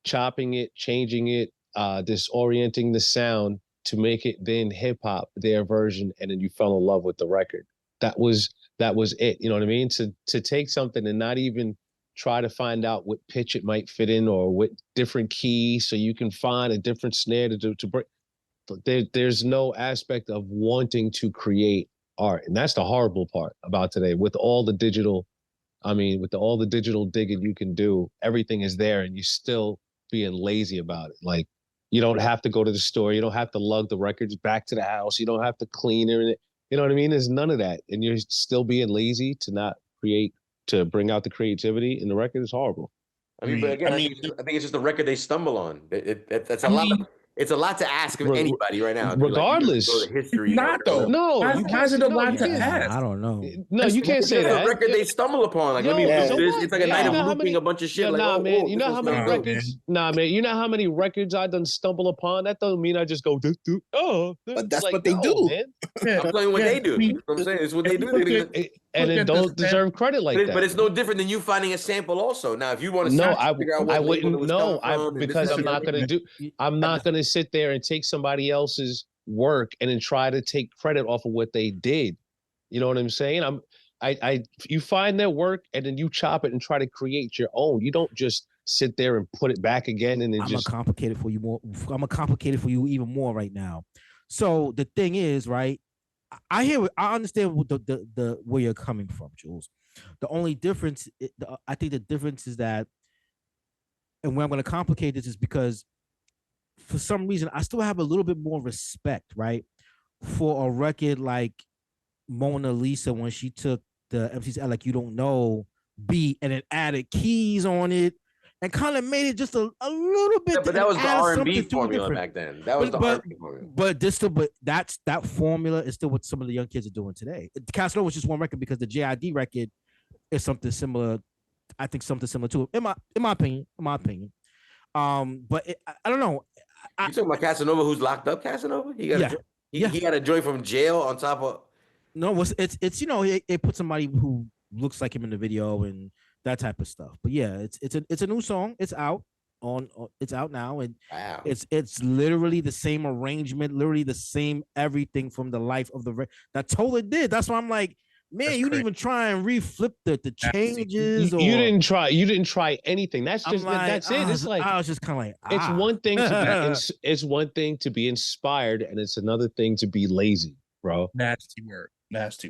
chopping it, changing it, disorienting the sound to make it then hip hop, their version, and then you fell in love with the record. That was it. You know what I mean? To take something and not even try to find out what pitch it might fit in or what different key, so you can find a different snare to break. There's no aspect of wanting to create art, and that's the horrible part about today. With all the digital, all the digital digging you can do, everything is there, and you're still being lazy about it. Like, you don't have to go to the store, you don't have to lug the records back to the house, you don't have to clean it. You know what I mean? There's none of that, and you're still being lazy to not create, to bring out the creativity in the record. Is horrible. I mean, but again, I think it's just a record they stumble on. That's a lot. It's a lot to ask of anybody right now. Regardless, like, history. Not though. No, you can't say a lot to ask. I don't know. No, you can't say that. It's a record they stumble upon. Like, let me do this. It's like a night of looping a bunch of shit. Like, nah, man. You know how many records? records? Nah, man. You know how many records I done stumble upon? That doesn't mean I just go, oh. But that's like, what they do. Man. I'm telling you what they do. I'm saying it's what they do. And then don't deserve credit like that. But it's no different than you finding a sample. Also, now if you want to, figure out what I wouldn't know. Because I'm not gonna do. I'm not gonna sit there and take somebody else's work and then try to take credit off of what they did. You know what I'm saying? You find their work and then you chop it and try to create your own. You don't just sit there and put it back again and then I'm gonna complicate it for you more. I'm gonna complicate it for you even more right now. So the thing is, right? I understand the where you're coming from, Jules. The only difference, I think the difference is that, and where I'm going to complicate this is because for some reason I still have a little bit more respect, right, for a record like Mona Lisa when she took the MC's Like You Don't Know beat and then added keys on it and kind of made it just a little bit. Yeah, but that was the R&B formula back then. That was the R&B formula. But that formula is still what some of the young kids are doing today. Casanova was just one record because the JID record is something similar. I think something similar to it, in my opinion. But I don't know. You talking about Casanova, who's locked up? Casanova, he got a joint from jail on top of. No, it's they put somebody who looks like him in the video and that type of stuff. But yeah, it's a new song. It's out it's out now, and it's literally the same arrangement, literally the same everything from the life of the that Tola did. That's why I'm like, man, you didn't even try and reflip the changes. You didn't try anything. That's just that's it. It's like I was just kind of like, it's one thing to it's one thing to be inspired, and it's another thing to be lazy, bro. Nasty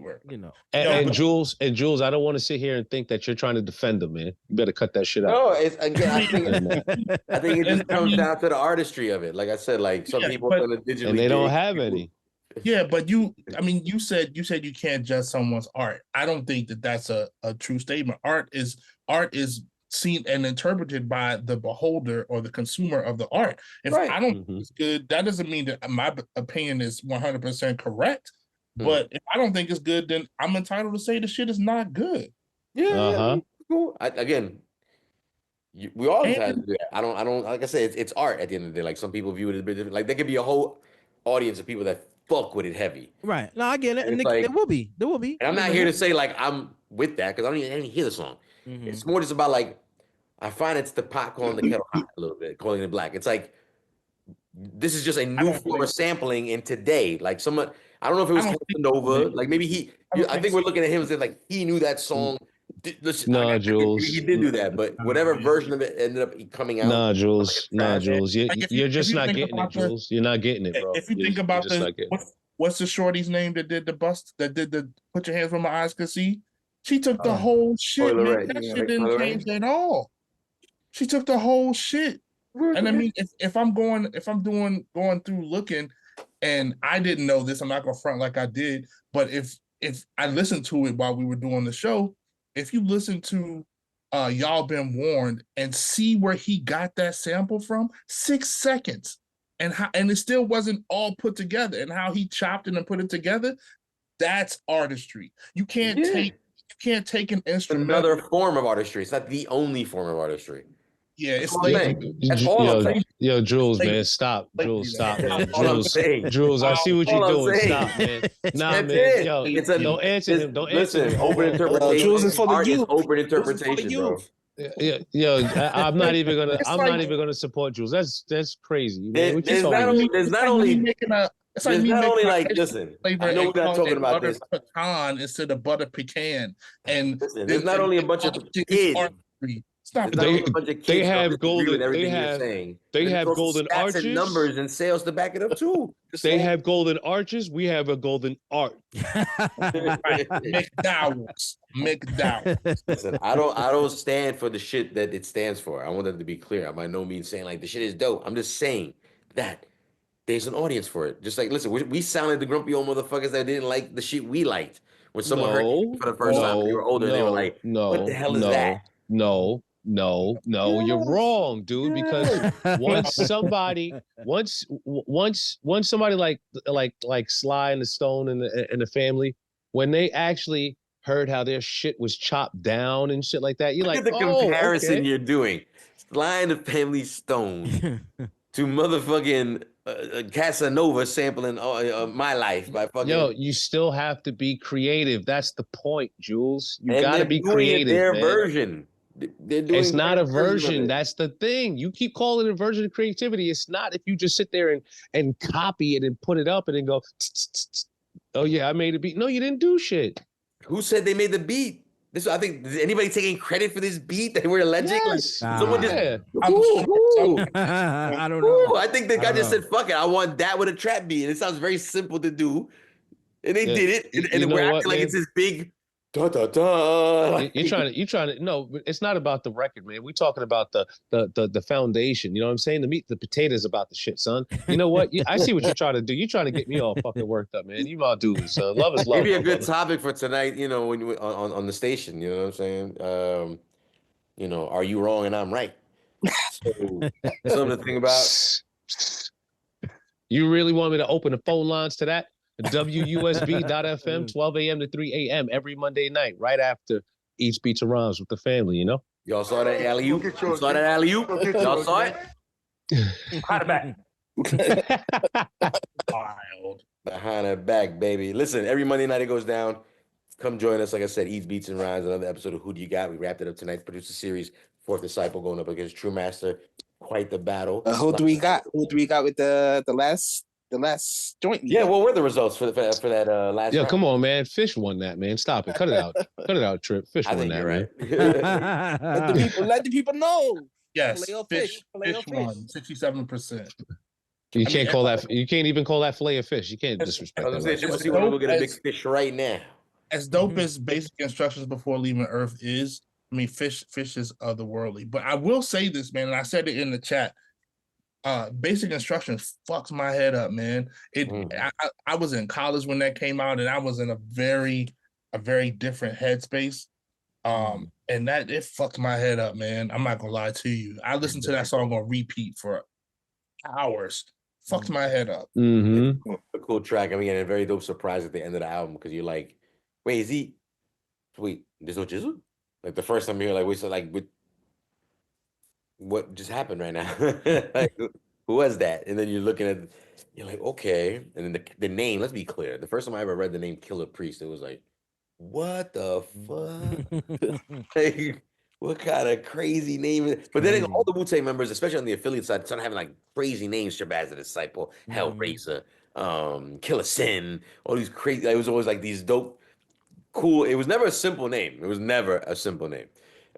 word. You know. And Jules, I don't want to sit here and think that you're trying to defend them, man. You better cut that shit out. No, it's again. I think it just comes down to the artistry of it. Like I said, like some people are gonna digitally, and they don't have any. Yeah, but you said you can't judge someone's art. I don't think that's a true statement. Art is seen and interpreted by the beholder or the consumer of the art. If I don't think it's good, that doesn't mean that my opinion is 100% correct. But if I don't think it's good, then I'm entitled to say the shit is not good. Yeah, cool. We all entitled to do that. I don't. Like I said, it's art at the end of the day. Like some people view it as a bit different. Like there could be a whole audience of people that fuck with it heavy. Right. No, I get it. And there will be. And I'm not here to say like I'm with that because I didn't hear the song. It's more just about like I find it's the pot calling the kettle hot a little bit, calling it black. It's like this is just a new form of sampling in today. Like someone. I don't know if it was Casanova. Like maybe I think we're looking at him and saying like he knew that song. No, Jules. He did do that, but whatever version of it ended up coming out. Nah, Jules. You're just not getting it, Jules. You're not getting it, bro. If you think about what's the shorty's name that did the bust, that did the put your hands where my eyes could see? She took the whole shit, man. That shit didn't change at all. She took the whole shit. And I mean, if I'm going through looking, and I didn't know this, I'm not gonna front like I did, but if I listened to it while we were doing the show, if you listen to Y'all Been Warned and see where he got that sample from, 6 seconds, and it still wasn't all put together, and how he chopped it and put it together, that's artistry. You can't take an instrument. Another form of artistry. It's not the only form of artistry. Yeah, it's like that's all I'm saying. Yo, Jules, man, stop. Jules, stop, man. Jules, I see what you're doing. Stop, man. Nah, man. Yo, don't answer him. Don't answer him. Open interpretation. Jules is for the youth. Open interpretation, bro. Yeah, yo, I'm not even gonna support Jules. That's crazy. Man. There's not only like listen. I know we're not talking about this. Pecan instead of butter pecan, and listen, there's not only a bunch of kids. They have golden. They have golden arches and numbers and sales to back it up too. They have golden arches. We have a golden art. McDowell's. Listen, I don't stand for the shit that it stands for. I want that to be clear. I'm by no means saying like the shit is dope. I'm just saying that there's an audience for it. Just like listen, we sounded the grumpy old motherfuckers that didn't like the shit we liked. When someone heard it for the first time, we were older. They were like, "What the hell is that?" No. No, you're wrong, dude. Because once somebody like Sly and the Stone and the family, when they actually heard how their shit was chopped down and shit like that, you're Look like, at the comparison okay. you're doing. Sly and the Family Stone to motherfucking Casanova sampling My Life by fucking. Yo, you still have to be creative. That's the point, Jules. You and got to they're be doing it creative, their man. version. They're doing It's not a their version of version. it. That's the thing. You keep calling it a version of creativity. It's not if you just sit there and copy it and put it up and then go, oh yeah, I made a beat. No, you didn't do shit. Who said they made the beat? This, I think, is anybody taking credit for this beat that we're alleging? Yes. Like, someone just, I don't know. Ooh, I think the guy just said, fuck it, I want that with a trap beat. And it sounds very simple to do. And they did it. And we're acting like it's this big da da da. You're trying to no, it's not about the record, man. We're talking about the foundation. You know what I'm saying? The meat, the potatoes about the shit, son. You know what? I see what you're trying to do. You're trying to get me all fucking worked up, man. You about to do this, son. Love is love. Maybe a good topic for tonight, you know, when you on the station, you know what I'm saying? You know, are you wrong and I'm right? So something to think about. You really want me to open the phone lines to that? WUSB.FM, 12 a.m. to 3 a.m. every Monday night, right after Eats Beats and Rhymes with the family, you know? Y'all saw that alley-oop? Y'all saw that alley-oop? Y'all saw it? Behind the back. Wild. Behind the back, baby. Listen, every Monday night it goes down. Come join us. Like I said, Eats Beats and Rhymes, another episode of Who Do You Got? We wrapped it up tonight. Producer series, Fourth Disciple going up against True Master. Quite the battle. Who do we got? Who do we got with the last joint? Yeah, what were the results for that last? Yo, round? come on, man. Fish won that, man. Stop it. Cut it out. Cut it out, Trip. Fish I won think that, you're right. Let the people know. Yes, Fish won 67%. You can't call that. You can't even call that fillet of fish. You can't disrespect. I was gonna say, just want to go get a big fish right now. As dope as basic instructions before leaving Earth is, I mean, fish is otherworldly. But I will say this, man, and I said it in the chat. Basic instructions fucks my head up, man. I was in college when that came out, and I was in a very different headspace. And that it fucked my head up, man. I'm not gonna lie to you. I listened to that song on repeat for hours. Fucked my head up. Mm-hmm. A cool track. I mean, a very dope surprise at the end of the album because you're like, wait, is he? Wait, there's no Jizzle? Like the first time you're like, wait, so like, what just happened right now? Like, who was that? And then you're looking at, you're like, okay. And then the name. Let's be clear. The first time I ever read the name Killer Priest, it was like, what the fuck? Like, what kind of crazy name is it? But then all the Wu-Tang members, especially on the affiliate side, started having like crazy names: Shabazz the Disciple, Hellraiser, Killer Sin, all these crazy. It was always like these dope, cool. It was never a simple name. It was never a simple name.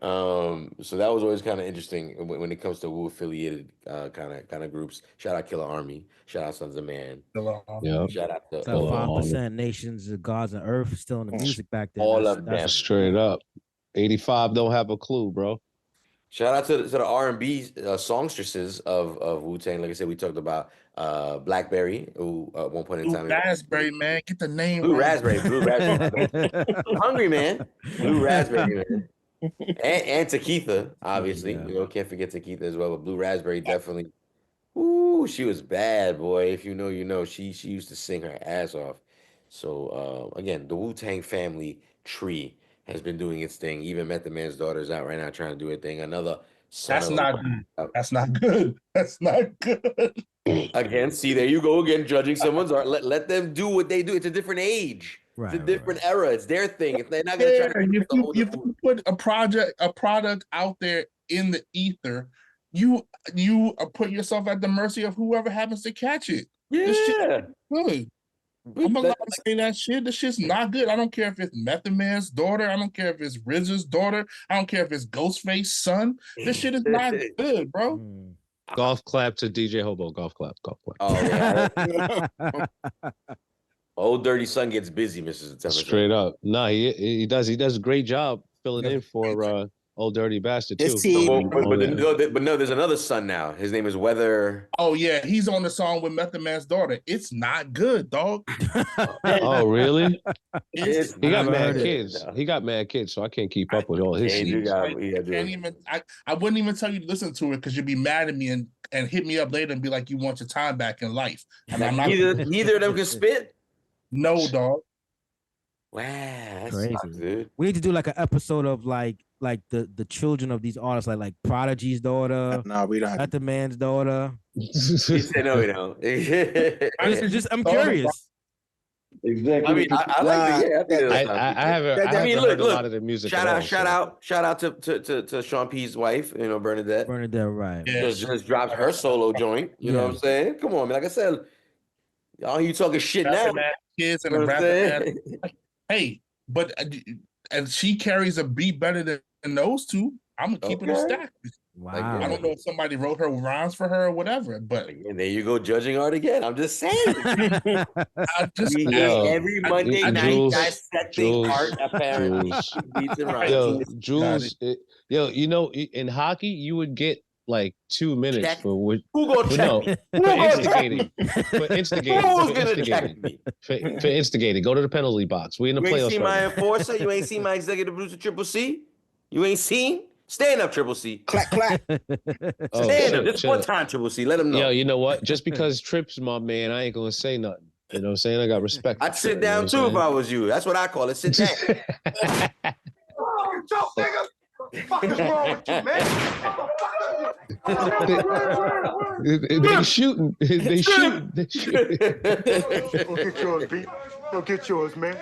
So that was always kind of interesting when it comes to Wu affiliated kind of groups. Shout out Killer Army. Shout out Sons of Man. Yeah. Shout out to 5% nations of gods and earth still in the music back then. All of them. Straight up. 85 don't have a clue, bro. Shout out to the R&B songstresses of Wu-Tang. Like I said, we talked about Blackberry, who at one point in time. Raspberry, man. Get the name. Blue right. Raspberry. Hungry Man. Blue Raspberry, man. And Takitha, obviously. Yeah. You know, can't forget Takitha as well. But Blue Raspberry definitely. Ooh, she was bad, boy. If you know, you know. She used to sing her ass off. So again, the Wu-Tang family tree has been doing its thing. Even Method Man's daughter's out right now trying to do her thing. Another son That's of not good. That's not good. That's not good. Again, see, there you go again, judging someone's art. Let them do what they do. It's a different age. It's a different era. It's their thing. If they're not gonna try to if you put a product out there in the ether, you put yourself at the mercy of whoever happens to catch it. Yeah. This shit is good. I'm allowed to say that shit. This shit's not good. I don't care if it's Method Man's daughter. I don't care if it's RZA's daughter. I don't care if it's Ghostface's son. This shit is not good, bro. Golf clap to DJ Hobo. Golf clap. Golf clap. Oh, yeah. Old Dirty Son gets busy, Mrs. September. Straight up. No, he does. He does a great job filling in for Old Dirty Bastard too. His team. But no, there's another son now. His name is Weather. Oh yeah, he's on the song with Method Man's daughter. It's not good, dog. Oh really? It's He got Never mad heard it. kids. He got mad kids, so I can't keep up with all his Yeah, you seeds. got- like, yeah, I can't even. I wouldn't even tell you to listen to it because you'd be mad at me and hit me up later and be like, "You want your time back in life?" And I'm not. Neither of them can spit. No, dog. Wow, that's Crazy. sucks, dude. We need to do like an episode of like the children of these artists, like Prodigy's daughter. No, we don't have Not the man's daughter. He said no, we don't. I'm curious. Exactly. I mean, I like the yeah. I think I that's- haven't. I haven't heard a lot of the music. Shout at out, all, shout out to Sean P's wife, Bernadette. Bernadette, right? Just dropped her solo joint. You know what I'm saying? Come on, man. Like I said, y'all you talking shit now. Rapping ass kids and You know a what I'm rapping saying? ass. Hey, but and she carries a beat better than those two. I'm gonna keep it a Okay. stack. Wow. I don't know if somebody wrote her rhymes for her or whatever, but And there you go, judging art again. I'm just saying. I just Every Monday night, Jules, dissecting art apparently. Beats and rhymes. Yo, Jules, in hockey, you would get like 2 minutes Check. for what? Who gonna check No, me? for Who gonna check instigating. me? For instigating. Who's For gonna check instigating. me? For instigating. Go to the penalty box. We in the You ain't playoffs seen right my now. enforcer? You ain't seen my executive producer, Triple C? You ain't seen? Stand up, Triple C. Clack, clack. Oh, Stand chill, up. Just chill. one time, Triple C. Let him know. Yo, you know what? Just because Tripp's my man, I ain't gonna say nothing. You know what I'm saying? I got respect. I'd sit down too if I was you. That's what I call it. Sit down. Joe, nigga. What the fuck is wrong with you, man? They shooting. They shooting. They shooting. Go get yours, B. Go get yours, man.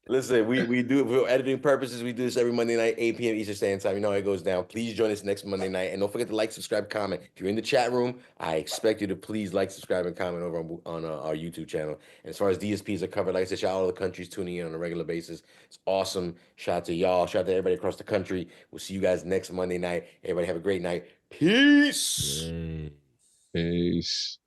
Listen, we do it for editing purposes. We do this every Monday night, 8 p.m. Eastern Standard Time. You know how it goes down. Please join us next Monday night. And don't forget to like, subscribe, comment. If you're in the chat room, I expect you to please like, subscribe, and comment over on our YouTube channel. And as far as DSPs are covered, like I said, shout out all the countries tuning in on a regular basis. It's awesome. Shout out to y'all. Shout out to everybody across the country. We'll see you guys next Monday night. Everybody have a great night. Peace. Peace.